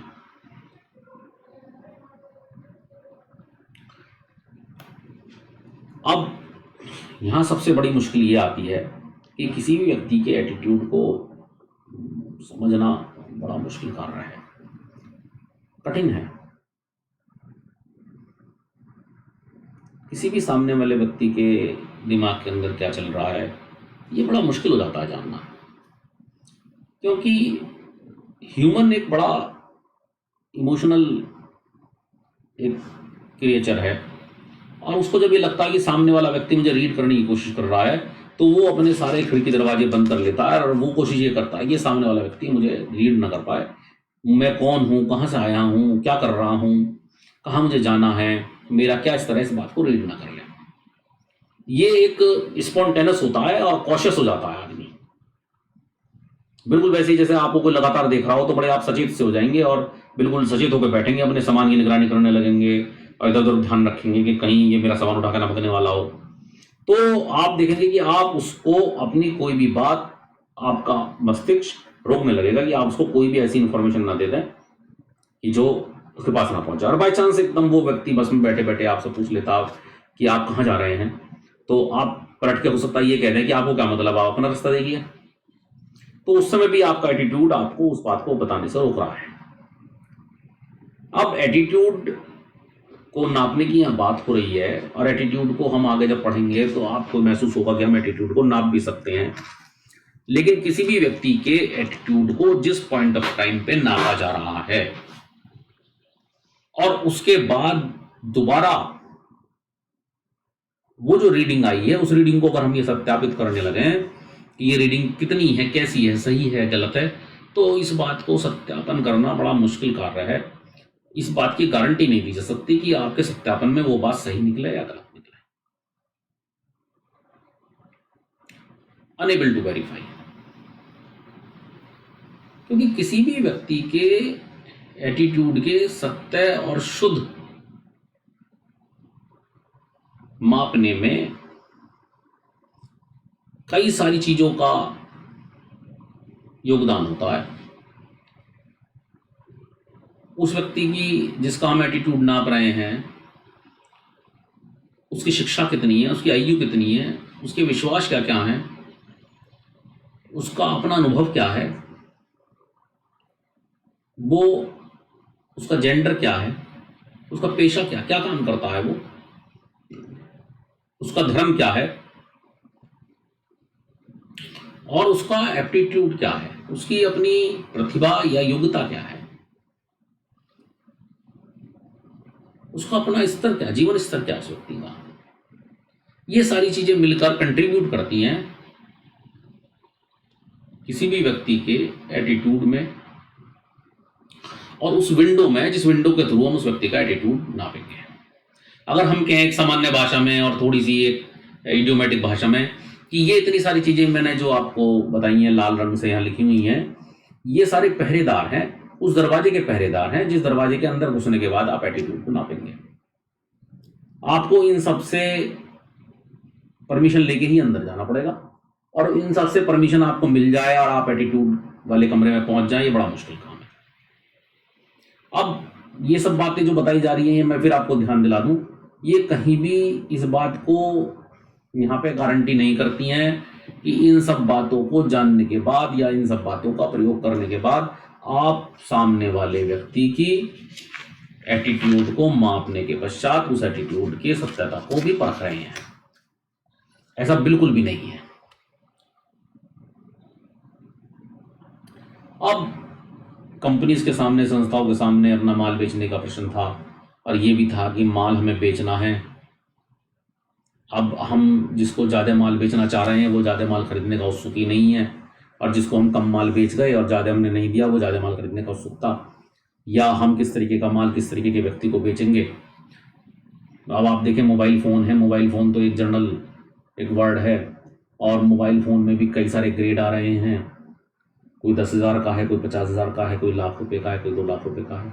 अब यहाँ सबसे बड़ी मुश्किल ये आती है कि किसी भी व्यक्ति के एटीट्यूड को समझना बड़ा मुश्किल कार्य है, कठिन है। किसी भी सामने वाले व्यक्ति के दिमाग के अंदर क्या चल रहा है, ये बड़ा मुश्किल हो जाता है जानना, क्योंकि ह्यूमन एक बड़ा इमोशनल एक क्रिएचर है, और उसको जब ये लगता है कि सामने वाला व्यक्ति मुझे रीड करने की कोशिश कर रहा है, तो वो अपने सारे खिड़की दरवाजे बंद कर लेता है और वो कोशिश ये करता है कि सामने वाला व्यक्ति मुझे रीड ना कर पाए। मैं कौन हूँ, कहाँ से आया हूँ, क्या कर रहा हूँ, कहाँ मुझे जाना है, मेरा क्या, इस तरह इस बात को रीड ना कर ले। ये एक स्पॉन्टेनियस होता है और कॉशियस हो जाता है आदमी। बिल्कुल वैसे ही जैसे आपको कोई लगातार देख रहा हो तो बड़े आप सचेत से हो जाएंगे और बिल्कुल सचेत होकर बैठेंगे, अपने सामान की निगरानी करने लगेंगे और इधर उधर ध्यान रखेंगे कि कहीं ये मेरा सामान उठा के ना पकड़ने वाला हो। तो आप देखेंगे कि आप उसको अपनी कोई भी बात, आपका मस्तिष्क रोकने लगेगा कि आप उसको कोई भी ऐसी इंफॉर्मेशन ना दे दें कि जो उसके पास ना पहुंचे। और बाई चांस एकदम वो व्यक्ति बस में बैठे बैठे आपसे पूछ लेता कि आप कहाँ जा रहे हैं, तो आप पलट के हो सकता है ये कह दें कि आपको क्या मतलब, आप अपना रास्ता देखिए। तो उस समय भी आपका एटीट्यूड आपको उस बात को बताने से रोक रहा है। अब एटीट्यूड को नापने की यहाँ बात हो रही है, और एटीट्यूड को हम आगे जब पढ़ेंगे तो आपको महसूस होगा कि हम एटीट्यूड को नाप भी सकते हैं। लेकिन किसी भी व्यक्ति के एटीट्यूड को जिस पॉइंट ऑफ टाइम पे नापा जा रहा है और उसके बाद दोबारा वो जो रीडिंग आई है, उस रीडिंग को अगर हम ये सत्यापित करने लगे कि ये रीडिंग कितनी है, कैसी है, सही है, गलत है, तो इस बात को सत्यापन करना बड़ा मुश्किल कार्य है। इस बात की गारंटी नहीं दी जा सकती कि आपके सत्यापन में वो बात सही निकले या गलत निकले। अनेबल टू वेरीफाई, क्योंकि किसी भी व्यक्ति के एटीट्यूड के सत्य और शुद्ध मापने में कई सारी चीजों का योगदान होता है। उस व्यक्ति की जिसका हम एटीट्यूड नाप रहे हैं, उसकी शिक्षा कितनी है, उसकी आयु कितनी है, उसके विश्वास क्या क्या हैं, उसका अपना अनुभव क्या है, वो उसका जेंडर क्या है, उसका पेशा क्या क्या काम करता है, वो उसका धर्म क्या है, और उसका एप्टीट्यूड क्या है, उसकी अपनी प्रतिभा या योग्यता क्या है, उसका अपना स्तर क्या, जीवन स्तर क्या है उस व्यक्ति का। ये सारी चीजें मिलकर कंट्रीब्यूट करती हैं किसी भी व्यक्ति के एटीट्यूड में और उस विंडो में, जिस विंडो के थ्रू हम उस व्यक्ति का एटीट्यूड नापेंगे। अगर हम कहें एक सामान्य भाषा में और थोड़ी सी एक इडियोमेटिक भाषा में कि ये इतनी सारी चीजें मैंने जो आपको बताई हैं लाल रंग से यहाँ लिखी हुई हैं, ये सारे पहरेदार हैं, उस दरवाजे के पहरेदार हैं जिस दरवाजे के अंदर घुसने के बाद आप एटीट्यूड को नापेंगे। आपको इन सब से परमिशन लेके ही अंदर जाना पड़ेगा, और इन सब से परमिशन आपको मिल जाए और आप एटीट्यूड वाले कमरे में पहुंच जाए, ये बड़ा मुश्किल काम है। अब ये सब बातें जो बताई जा रही हैं, मैं फिर आपको ध्यान दिला दूं, ये कहीं भी इस बात को यहाँ पे गारंटी नहीं करती हैं कि इन सब बातों को जानने के बाद या इन सब बातों का प्रयोग करने के बाद आप सामने वाले व्यक्ति की एटीट्यूड को मापने के पश्चात उस एटीट्यूड की सत्यता को भी परख रहे हैं। ऐसा बिल्कुल भी नहीं है। अब कंपनीज के सामने, संस्थाओं के सामने अपना माल बेचने का प्रश्न था, और ये भी था कि माल हमें बेचना है। अब हम जिसको ज़्यादा माल बेचना चाह रहे हैं वो ज़्यादा माल खरीदने का उत्सुक ही नहीं है, और जिसको हम कम माल बेच गए और ज़्यादा हमने नहीं दिया वो ज़्यादा माल खरीदने का उत्सुक था। या हम किस तरीके का माल किस तरीके के व्यक्ति को बेचेंगे। अब आप देखें, मोबाइल फ़ोन है, मोबाइल फ़ोन तो एक जनरल एक वर्ड है, और मोबाइल फ़ोन में भी कई सारे ग्रेड आ रहे हैं। कोई 10,000 का है, कोई 50,000 का है, कोई लाख रुपए का है, कोई 2 लाख रुपए का है।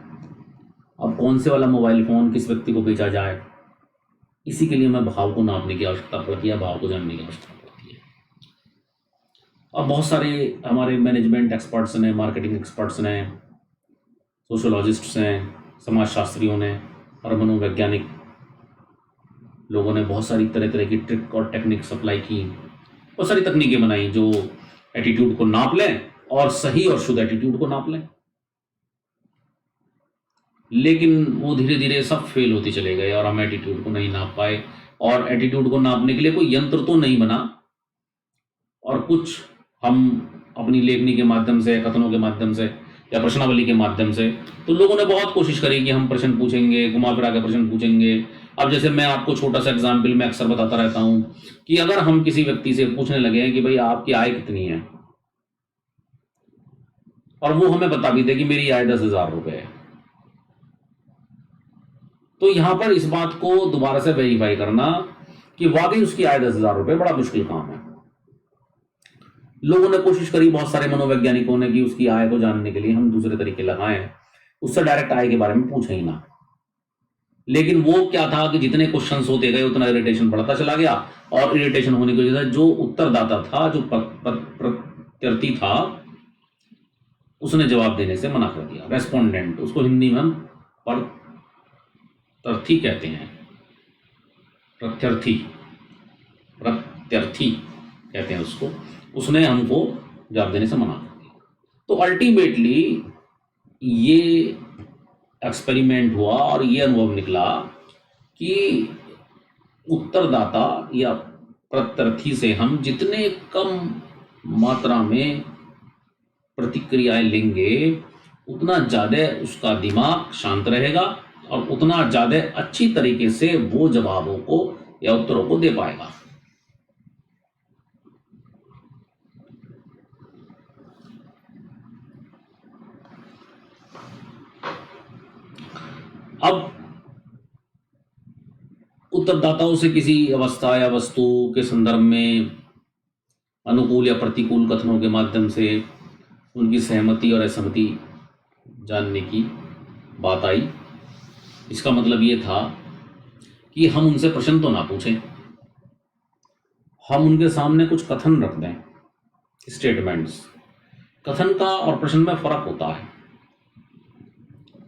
अब कौन से वाला मोबाइल फ़ोन किस व्यक्ति को बेचा जाए, इसी के लिए हमें भाव को नापने की आवश्यकता पड़ती है, भाव को जानने की आवश्यकता पड़ती है। अब बहुत सारे हमारे मैनेजमेंट एक्सपर्ट्स ने, मार्केटिंग एक्सपर्ट्स ने, सोशोलॉजिस्ट्स हैं, समाजशास्त्रियों ने और मनोवैज्ञानिक लोगों ने बहुत सारी तरह तरह की ट्रिक और टेक्निक सप्लाई की, बहुत सारी तकनीकें बनाई जो एटीट्यूड को नाप लें और सही और शुद्ध एटीट्यूड को नाप लें। लेकिन वो धीरे धीरे सब फेल होते चले गए और हम एटीट्यूड को नहीं नाप पाए। और एटीट्यूड को नापने के लिए कोई यंत्र तो नहीं बना, और कुछ हम अपनी लेखनी के माध्यम से, कथनों के माध्यम से या प्रश्नावली के माध्यम से, तो लोगों ने बहुत कोशिश करी कि हम प्रश्न पूछेंगे, घुमा फिरा के प्रश्न पूछेंगे। अब जैसे मैं आपको छोटा सा एग्जाम्पल में अक्सर बताता रहता हूं कि अगर हम किसी व्यक्ति से पूछने लगे हैं कि भाई आपकी आय कितनी है, और वो हमें बता भी दे कि मेरी आय 10,000 रुपए है, तो यहां पर इस बात को दोबारा से वेरीफाई करना कि वाकई उसकी आय 10,000 रुपए बड़ा मुश्किल काम है। लोगों ने कोशिश करी, बहुत सारे मनोवैज्ञानिकों ने, कि उसकी आय को जानने के लिए हम दूसरे तरीके लगाएं, उससे डायरेक्ट आय के बारे में पूछे ही ना। लेकिन वो क्या था कि जितने क्वेश्चंस होते गए उतना इरिटेशन बढ़ता चला गया, और इरिटेशन होने की वजह से जो उत्तरदाता था, जो प्रत्यार्थी था, उसने जवाब देने से मना कर दिया। रेस्पोंडेंट, उसको हिंदी में हम प्रत्यार्थी कहते हैं, प्रत्यार्थी कहते हैं उसको, उसने हमको जवाब देने से मना कर दिया। तो अल्टीमेटली ये एक्सपेरिमेंट हुआ और ये अनुभव निकला कि उत्तरदाता या प्रत्यार्थी से हम जितने कम मात्रा में प्रतिक्रियाएं लेंगे उतना ज़्यादा उसका दिमाग शांत रहेगा और उतना ज़्यादा अच्छी तरीके से वो जवाबों को या उत्तरों को दे पाएगा। अब उत्तरदाताओं से किसी अवस्था या वस्तु के संदर्भ में अनुकूल या प्रतिकूल कथनों के माध्यम से उनकी सहमति और असहमति जानने की बात आई। इसका मतलब ये था कि हम उनसे प्रश्न तो ना पूछें, हम उनके सामने कुछ कथन रख दें, स्टेटमेंट्स। कथन का और प्रश्न में फर्क होता है।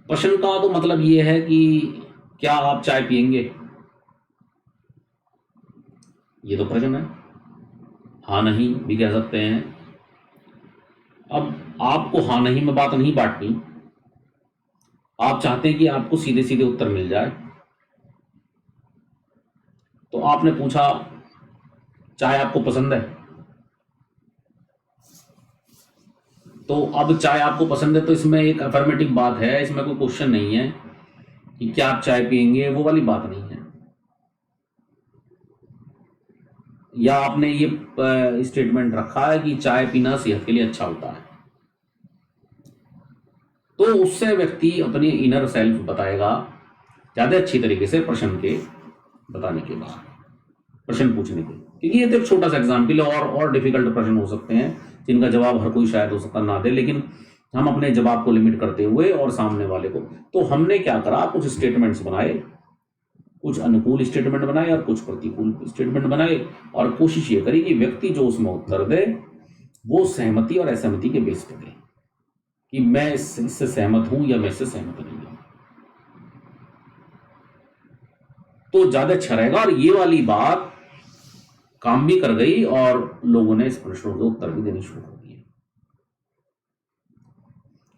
प्रश्न का तो मतलब ये है कि क्या आप चाय पिएंगे, ये तो प्रश्न है। हाँ नहीं भी कह सकते हैं। अब आपको हाँ नहीं में बात नहीं बांटनी, आप चाहते हैं कि आपको सीधे सीधे उत्तर मिल जाए। तो आपने पूछा चाय आपको पसंद है, तो अब चाय आपको पसंद है तो इसमें एक अफर्मेटिव बात है, इसमें कोई क्वेश्चन नहीं है कि क्या आप चाय पिएंगे, वो वाली बात नहीं है। या आपने ये स्टेटमेंट रखा है कि चाय पीना सेहत के लिए अच्छा होता है, तो उससे व्यक्ति अपनी इनर सेल्फ बताएगा ज़्यादा अच्छी तरीके से प्रश्न के बताने के बाद, प्रश्न पूछने के। क्योंकि ये तो एक छोटा सा एग्जाम्पल है, और डिफिकल्ट प्रश्न हो सकते हैं जिनका जवाब हर कोई शायद हो सकता ना दे, लेकिन हम अपने जवाब को लिमिट करते हुए और सामने वाले को, तो हमने क्या करा, कुछ स्टेटमेंट्स बनाए, कुछ अनुकूल स्टेटमेंट बनाए और कुछ प्रतिकूल स्टेटमेंट बनाए, और कोशिश ये करी कि व्यक्ति जो उसमें उत्तर दे वो सहमति और असहमति के बेस पे दे कि मैं इससे सहमत हूं या मैं इससे सहमत नहीं हूं, तो ज्यादा अच्छा रहेगा। और ये वाली बात काम भी कर गई और लोगों ने इस प्रश्नों के उत्तर भी देने शुरू कर दिए,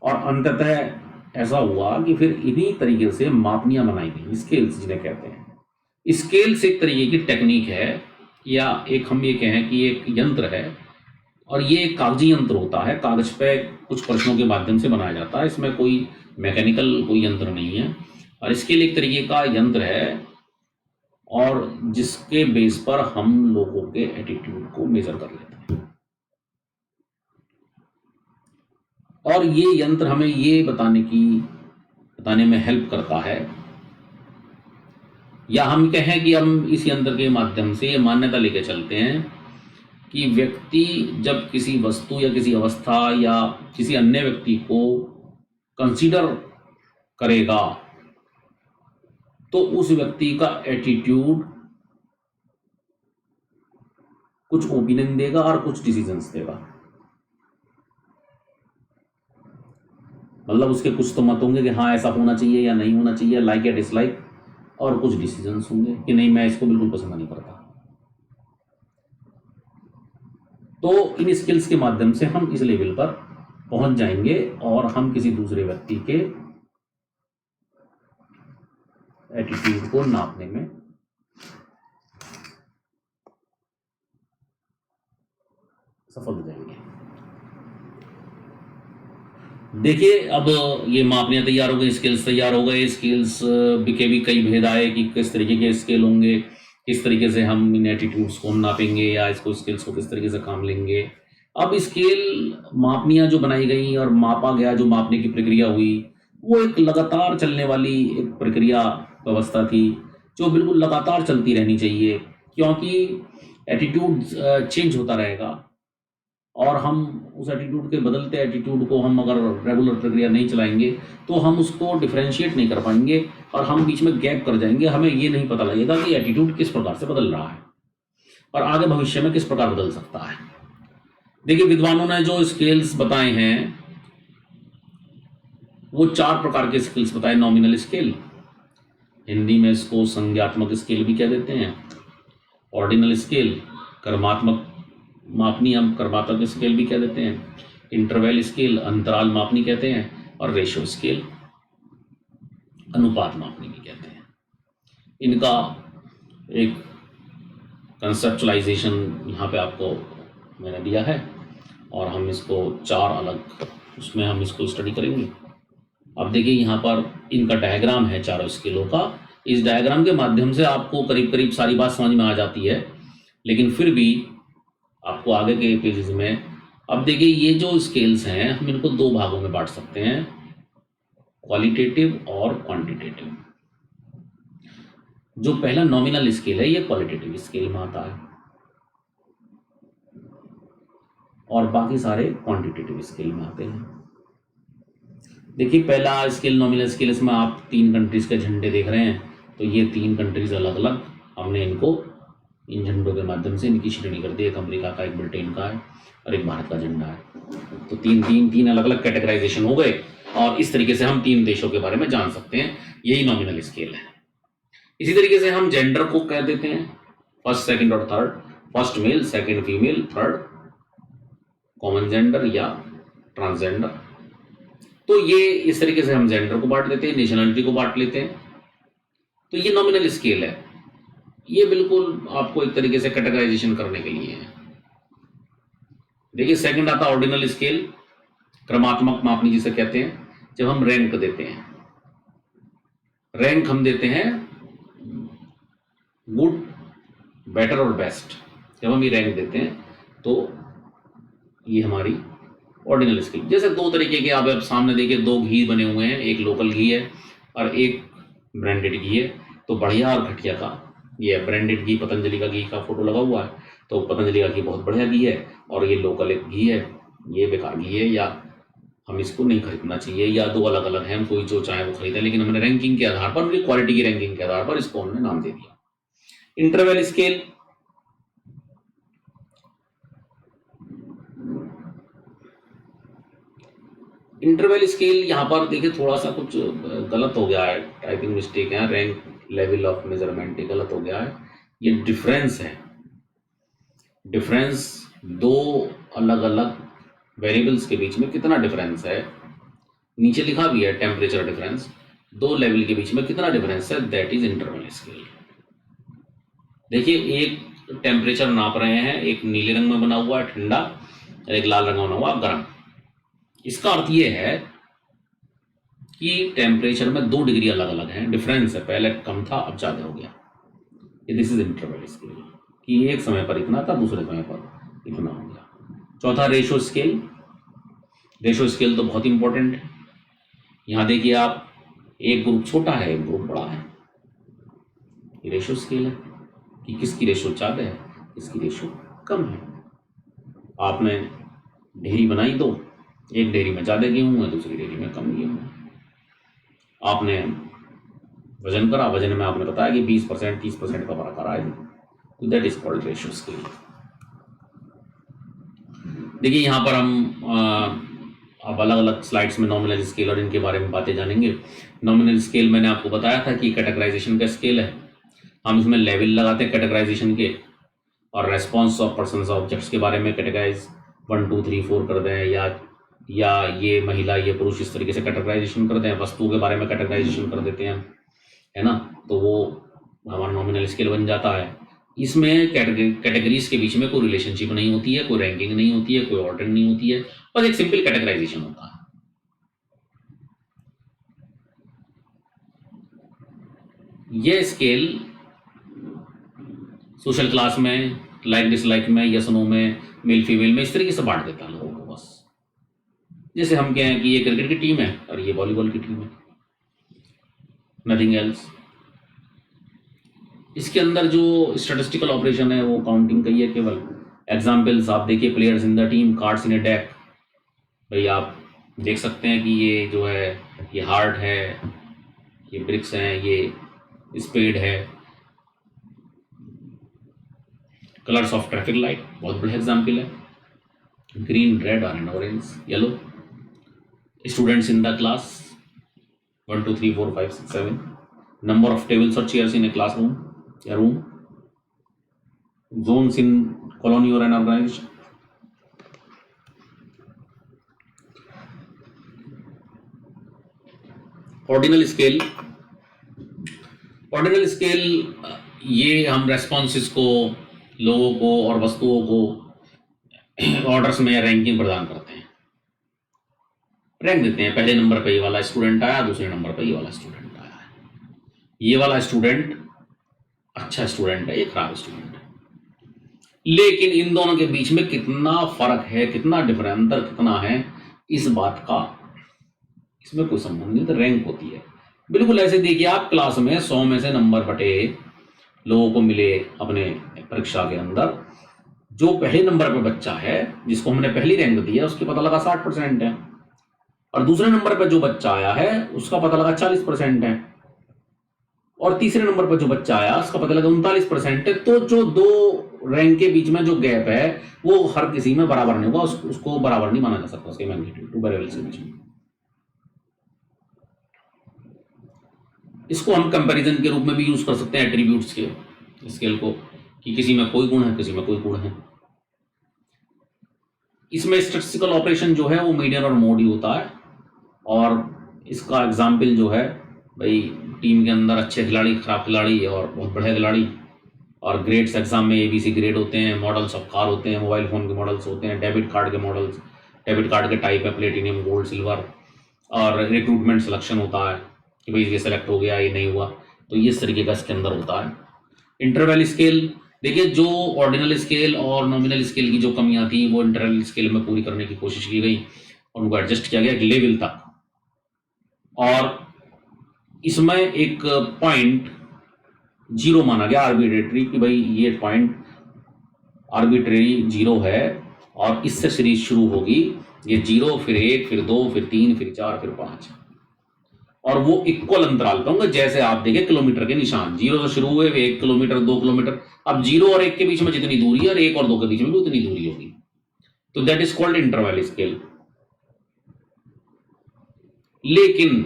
और अंततः ऐसा हुआ कि फिर इन्हीं तरीके से मापनियां बनाई गई, स्केल्स जिन्हें कहते हैं। स्केल्स एक तरीके की टेक्निक है, या एक हम ये कहें कि एक यंत्र है, और ये एक कागजी यंत्र होता है, कागज पे कुछ प्रश्नों के माध्यम से बनाया जाता है, इसमें कोई मैकेनिकल कोई यंत्र नहीं है, और स्केल एक तरीके का यंत्र है और जिसके बेस पर हम लोगों के एटीट्यूड को मेजर कर लेते हैं। और ये यंत्र हमें ये बताने में हेल्प करता है, या हम कहें कि हम इस यंत्र के माध्यम से ये मान्यता लेके चलते हैं कि व्यक्ति जब किसी वस्तु या किसी अवस्था या किसी अन्य व्यक्ति को कंसीडर करेगा तो उस व्यक्ति का एटीट्यूड कुछ ओपिनियन देगा और कुछ डिसीजंस देगा। मतलब उसके कुछ तो मत होंगे कि हाँ ऐसा होना चाहिए या नहीं होना चाहिए, लाइक या डिसलाइक, और कुछ डिसीजंस होंगे कि नहीं मैं इसको बिल्कुल पसंद नहीं करता। तो इन स्किल्स के माध्यम से हम इस लेवल पर पहुंच जाएंगे और हम किसी दूसरे व्यक्ति के एटीट्यूड को नापने में सफल हो जाएंगे। देखिए, अब ये मापनियां तैयार हो गई, स्किल्स तैयार हो गए, स्किल्स के भी कई भेद आए कि किस तरीके के स्किल होंगे, किस तरीके से हम इन एटीट्यूड्स को नापेंगे या इसको स्किल्स को किस तरीके से काम लेंगे। अब स्केल मापनियां जो बनाई गई और मापा गया, जो मापने की प्रक्रिया हुई, वो एक लगातार चलने वाली एक प्रक्रिया व्यवस्था थी जो बिल्कुल लगातार चलती रहनी चाहिए, क्योंकि एटीट्यूड चेंज होता रहेगा और हम उस एटीट्यूड के बदलते एटीट्यूड को हम अगर रेगुलर प्रक्रिया नहीं चलाएंगे तो हम उसको डिफरेंशिएट नहीं कर पाएंगे और हम बीच में गैप कर जाएंगे। हमें ये नहीं पता लगेगा कि एटीट्यूड किस प्रकार से बदल रहा है और आगे भविष्य में किस प्रकार बदल सकता है। देखिए, विद्वानों ने जो स्केल्स बताए हैं वो 4 प्रकार के स्केल्स बताए। नॉमिनल स्केल, हिंदी में इसको संज्ञात्मक स्केल भी कह देते हैं। ऑर्डिनल स्केल, कर्मात्मक मापनी हम कर्मात्मक स्केल भी कह देते हैं। इंटरवल स्केल, अंतराल मापनी कहते हैं। और रेशियो स्केल, अनुपात मापनी भी कहते हैं। इनका एक कंसेप्चुलाइजेशन यहाँ पे आपको मैंने दिया है और हम इसको 4 अलग उसमें हम इसको स्टडी करेंगे। अब देखिए, यहाँ पर इनका डायग्राम है चारों स्केलों का। इस डायग्राम के माध्यम से आपको करीब करीब सारी बात समझ में आ जाती है, लेकिन फिर भी आपको आगे के पेजेस में, अब देखिए ये जो स्केल्स हैं हम इनको 2 भागों में बांट सकते हैं, क्वालिटेटिव और क्वांटिटेटिव। जो पहला नॉमिनल स्केल है ये क्वालिटेटिव स्केल में आता है और बाकी सारे क्वांटिटेटिव स्केल में आते हैं। देखिए, पहला स्केल नॉमिनल स्केल, इसमें आप 3 कंट्रीज के झंडे देख रहे हैं, तो ये 3 कंट्रीज अलग अलग हमने इनको इन झंडों के माध्यम से इनकी श्रेणी कर दी। एक अमेरिका का, एक ब्रिटेन का है और एक भारत का झंडा है। तो तीन अलग अलग कैटेगराइजेशन हो गए और इस तरीके से हम 3 देशों के बारे में जान सकते हैं। यही नॉमिनल स्केल है। इसी तरीके से हम जेंडर को कह देते हैं, फर्स्ट, सेकंड और third. First male, second female, third common gender या ट्रांसजेंडर। तो ये इस तरीके से हम जेंडर को बांट देते हैं, नेशनलिटी को बांट लेते हैं। तो ये नॉमिनल स्केल है। ये बिल्कुल आपको एक तरीके से कैटेगराइजेशन करने के लिए है। देखिए, सेकंड आता ऑर्डिनल स्केल, क्रमात्मक मापनी जिसे कहते हैं। जब हम रैंक देते हैं, रैंक हम देते हैं गुड, बेटर और बेस्ट। जब हम ये रैंक देते हैं तो ये हमारी ऑर्डिनल स्केल। जैसे 2 तरीके के आप सामने देखिए, 2 घी बने हुए हैं, एक लोकल घी है और एक ब्रांडेड घी है। तो बढ़िया और घटिया का ये ब्रांडेड घी, पतंजलि का घी का फोटो लगा हुआ है, तो पतंजलि का घी बहुत बढ़िया घी है और ये लोकल एक घी है, ये बेकार घी है या हम इसको नहीं खरीदना चाहिए, या दो अलग अलग हैं, हम कोई जो चाहे वो खरीदें, लेकिन हमने रैंकिंग के आधार पर, उनकी क्वालिटी की रैंकिंग के आधार पर इसको हमने नाम दे दिया। इंटरवल स्केल, इंटरवल स्केल यहाँ पर देखिए थोड़ा सा कुछ गलत हो गया है, टाइपिंग मिस्टेक है, रैंक लेवल ऑफ मेजरमेंट गलत हो गया है, ये डिफरेंस है। डिफरेंस दो अलग अलग वेरिएबल्स के बीच में कितना डिफरेंस है, नीचे लिखा भी है टेम्परेचर डिफरेंस, दो लेवल के बीच में कितना डिफरेंस है, दैट इज इंटरवल स्केल। देखिए एक टेम्परेचर नाप रहे हैं, एक नीले रंग में बना हुआ है ठंडा, एक लाल रंग में बना हुआ गर्म। इसका अर्थ ये है कि टेम्परेचर में 2 डिग्री अलग अलग हैं, डिफरेंस है, पहले कम था अब ज़्यादा हो गया। ये दिस इज इंटरवल स्केल, कि एक समय पर इतना था, दूसरे समय पर इतना हो गया। चौथा रेशो स्केल। रेशो स्केल तो बहुत इंपॉर्टेंट है। यहाँ देखिए आप, एक ग्रुप छोटा है, एक ग्रुप बड़ा है, ये रेशो स्केल है कि किसकी रेशो ज़्यादा है, किसकी रेशो कम है। आपने ढेरी बनाई दो, एक ढेरी में ज़्यादा गेहूँ है, दूसरी ढेरी में कम गेहूँ है। आपने वजन करा, वजन में आपने बताया कि 20% 30% का फर्क आ रहा है, तो that is called ratio scale. देखिए यहाँ पर हम अब अलग अलग स्लाइड्स में नॉमिनल स्केल और इनके बारे में बातें जानेंगे। नॉमिनल स्केल मैंने आपको बताया था कि कैटेगराइजेशन का स्केल है, हम इसमें लेवल लगाते हैं कैटेगराइजेशन के, और रेस्पॉन्स ऑफ पर्सन्स ऑब्जेक्ट्स के बारे में कैटेगराइज 1 2 3 4 कर दें, या ये महिला ये पुरुष, इस तरीके से कैटेगराइजेशन कर दें। वस्तुओं के बारे में कैटेगराइजेशन कर देते हैं, है ना, तो वो हमारा नॉमिनल स्केल बन जाता है। इसमें कैटेगरीज के बीच में कोई रिलेशनशिप नहीं होती है, कोई रैंकिंग नहीं होती है, कोई ऑर्डर नहीं होती है, बस एक सिंपल कैटेगराइजेशन होता है। ये स्केल सोशल क्लास में, लाइक डिसलाइक में, यस नो में, मेल फीमेल में, इस तरीके से बांट देता है लोगों को। बस जैसे हम कहें कि ये क्रिकेट की टीम है और ये वॉलीबॉल की टीम है, नथिंग एल्स। इसके अंदर जो स्टैटिस्टिकल ऑपरेशन है वो काउंटिंग का ही है केवल। एग्जाम्पल्स आप देखिए, players in the team, cards in A deck. भाई आप देख सकते हैं कि ये जो है ये हार्ट है, ये ब्रिक्स हैं, ये स्पेड है। कलर्स ऑफ ट्रैफिक लाइट बहुत बड़ा एग्जाम्पल है, green, red and orange, yellow. Students in the class 1 2 3 4 5 6 7, number of tables और चेयर्स इन ए क्लासरूम या room, zones in colony or an organization। Ordinal scale, ordinal scale ये हम रेस्पॉन्सेस को, लोगों को और वस्तुओं को ऑर्डर्स में रैंकिंग प्रदान करते हैं, रैंक देते हैं। पहले नंबर पे ये वाला स्टूडेंट आया, दूसरे नंबर पे ये वाला स्टूडेंट आया है, ये वाला स्टूडेंट अच्छा स्टूडेंट है, ये खराब स्टूडेंट है। लेकिन इन दोनों के बीच में कितना फर्क है, कितना डिफरेंस, अंतर कितना है, इस बात का इसमें कोई संबंध नहीं, तो रैंक होती है। बिल्कुल ऐसे देखिए आप, क्लास में 100 में से नंबर बटे लोगों को मिले अपने परीक्षा के अंदर, जो पहले नंबर पर बच्चा है जिसको हमने पहली रैंक दी है उसके पता लगा 60% है, और दूसरे नंबर पर जो बच्चा आया है उसका पता लगा 40% है, और तीसरे नंबर पर जो बच्चा आया उसका पता लगा 39% है। तो जो दो रैंक के बीच में जो गैप है वो हर किसी में बराबर नहीं होगा, उसको बराबर नहीं माना जा सकता, उसके मैग्नीट्यूड टू वेरिएबल्स के बीच में। इसको हम कंपैरिजन के रूप में भी यूज कर सकते हैं एट्रीब्यूट्स के स्केल को, कि किसी में कोई गुण है, किसी में कोई गुण है। इसमें स्टैटिस्टिकल ऑपरेशन जो है वो मीडियन और मोड ही होता है, और इसका एग्जाम्पल जो है भाई, टीम के अंदर अच्छे खिलाड़ी, खराब खिलाड़ी और बहुत बड़े खिलाड़ी, और ग्रेड्स एग्जाम में ABC ग्रेड होते हैं, मॉडल्स ऑफ कार होते हैं, मोबाइल फ़ोन के मॉडल्स होते हैं, डेबिट कार्ड के मॉडल्स, डेबिट कार्ड के टाइप है प्लेटिनियम, गोल्ड, सिल्वर, और रिक्रूटमेंट सिलेक्शन होता है कि भाई ये सेलेक्ट हो गया, ये नहीं हुआ, तो ये इस तरीके का इसके अंदर होता है। इंटरवल स्केल, देखिए जो ऑर्डिनल स्केल और नॉमिनल स्केल की जो कमियां थी वो इंटरवल स्केल में पूरी करने की कोशिश की गई, और उनको एडजस्ट किया गया एक लेवल तक। और इसमें एक पॉइंट 0 माना गया आर्बिट्रेटरी, कि भाई ये पॉइंट आर्बिट्रेरी 0 है, और इससे सीरीज शुरू होगी, ये 0 फिर 1 फिर 2 फिर 3 फिर 4 फिर 5, और वो इक्वल अंतराल पे होंगे। जैसे आप देखें किलोमीटर के निशान 0 से शुरू हुए, 1 किलोमीटर 2 किलोमीटर, अब 0 और 1 के बीच में जितनी दूरी है और 1 और 2 के बीच में भी उतनी दूरी होगी, तो that is called interval scale. लेकिन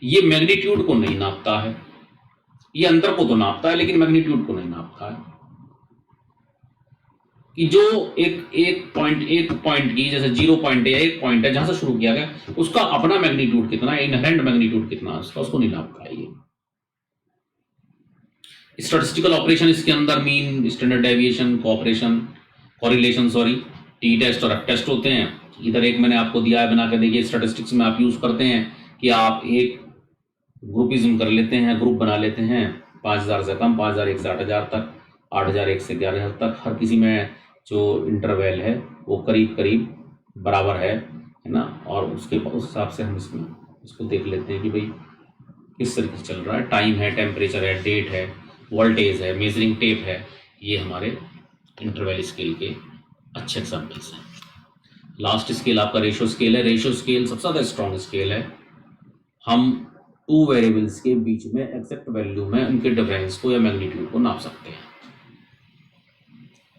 ये मैग्नीट्यूड को नहीं नापता है, ये अंतर को तो नापता है लेकिन मैग्नीट्यूड को नहीं नापता है। कि जो एक पॉइंट की जैसे 0 पॉइंट है, 1 पॉइंट है जहां से शुरू किया गया, उसका अपना मैग्नीट्यूड कितना है, इनहेरेंट मैग्नीट्यूड कितना है उसको नहीं नापता है ये। स्टैटिस्टिकल ऑपरेशन इसके अंदर mean, standard deviation, correlation t test और एफ टेस्ट होते हैं। इधर एक मैंने आपको दिया है बना के, देखिए स्टैटिस्टिक्स में आप यूज करते हैं कि आप एक ग्रुपिज्म कर लेते हैं, ग्रुप बना लेते हैं 5000 से कम, 5001 से 8000 तक, 8001 से 11000 तक, हर किसी में जो इंटरवल है वो करीब करीब बराबर है ना, और उस हिसाब से हम इसको देख लेते हैं कि भाई किस तरीके से चल रहा है, टाइम है, टेम्परेचर है, डेट है, वोल्टेज है, मेजरिंग टेप है। ये हमारे इंटरवल स्केल के अच्छे एग्जाम्पल्स हैं। लास्ट स्केल आपका रेशियो स्केल है। रेशियो स्केल सबसे ज़्यादा स्ट्रॉन्ग स्केल है। हम 2 वेरिएबल्स के बीच में एग्जैक्ट वैल्यू में उनके डिफरेंस को या मैग्नीट्यूड को नाप सकते हैं,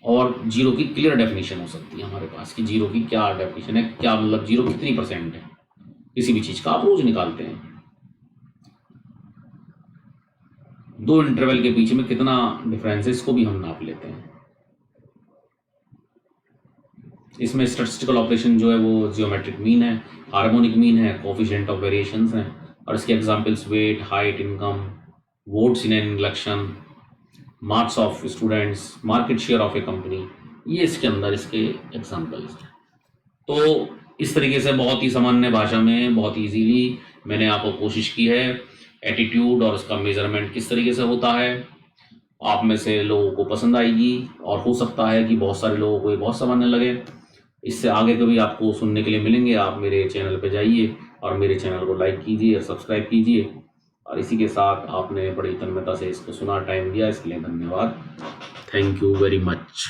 और 0 की क्लियर डेफिनेशन हो सकती है हमारे पास कि 0 की क्या डेफिनेशन है, क्या मतलब 0 कितनी % है किसी भी चीज़ का, आप रोज निकालते हैं। 2 इंटरवल के बीच में कितना डिफरेंस है इसको भी हम नाप लेते हैं। इसमें स्टैटिस्टिकल ऑपरेशन जो है वो जियोमेट्रिक मीन है, हार्मोनिक मीन है, कोफिशिएंट ऑफ वेरिएशंस हैं, और इसके examples weight, height, income, votes in an election, marks of students, market share of a company, ये इसके अंदर इसके एग्जांपल्स हैं। तो इस तरीके से बहुत ही सामान्य भाषा में बहुत इजीली मैंने आपको कोशिश की है एटीट्यूड और उसका मेजरमेंट किस तरीके से होता है। आप में से लोगों को पसंद आएगी, और हो सकता है कि बहुत सारे लोगों को ये बहुत सामान्य लगे। इससे आगे कभी आपको सुनने के लिए मिलेंगे, आप मेरे चैनल पे जाइए और मेरे चैनल को लाइक कीजिए और सब्सक्राइब कीजिए। और इसी के साथ आपने बड़ी तन्मयता से इसको सुना, टाइम दिया, इसके लिए धन्यवाद। Thank you very much.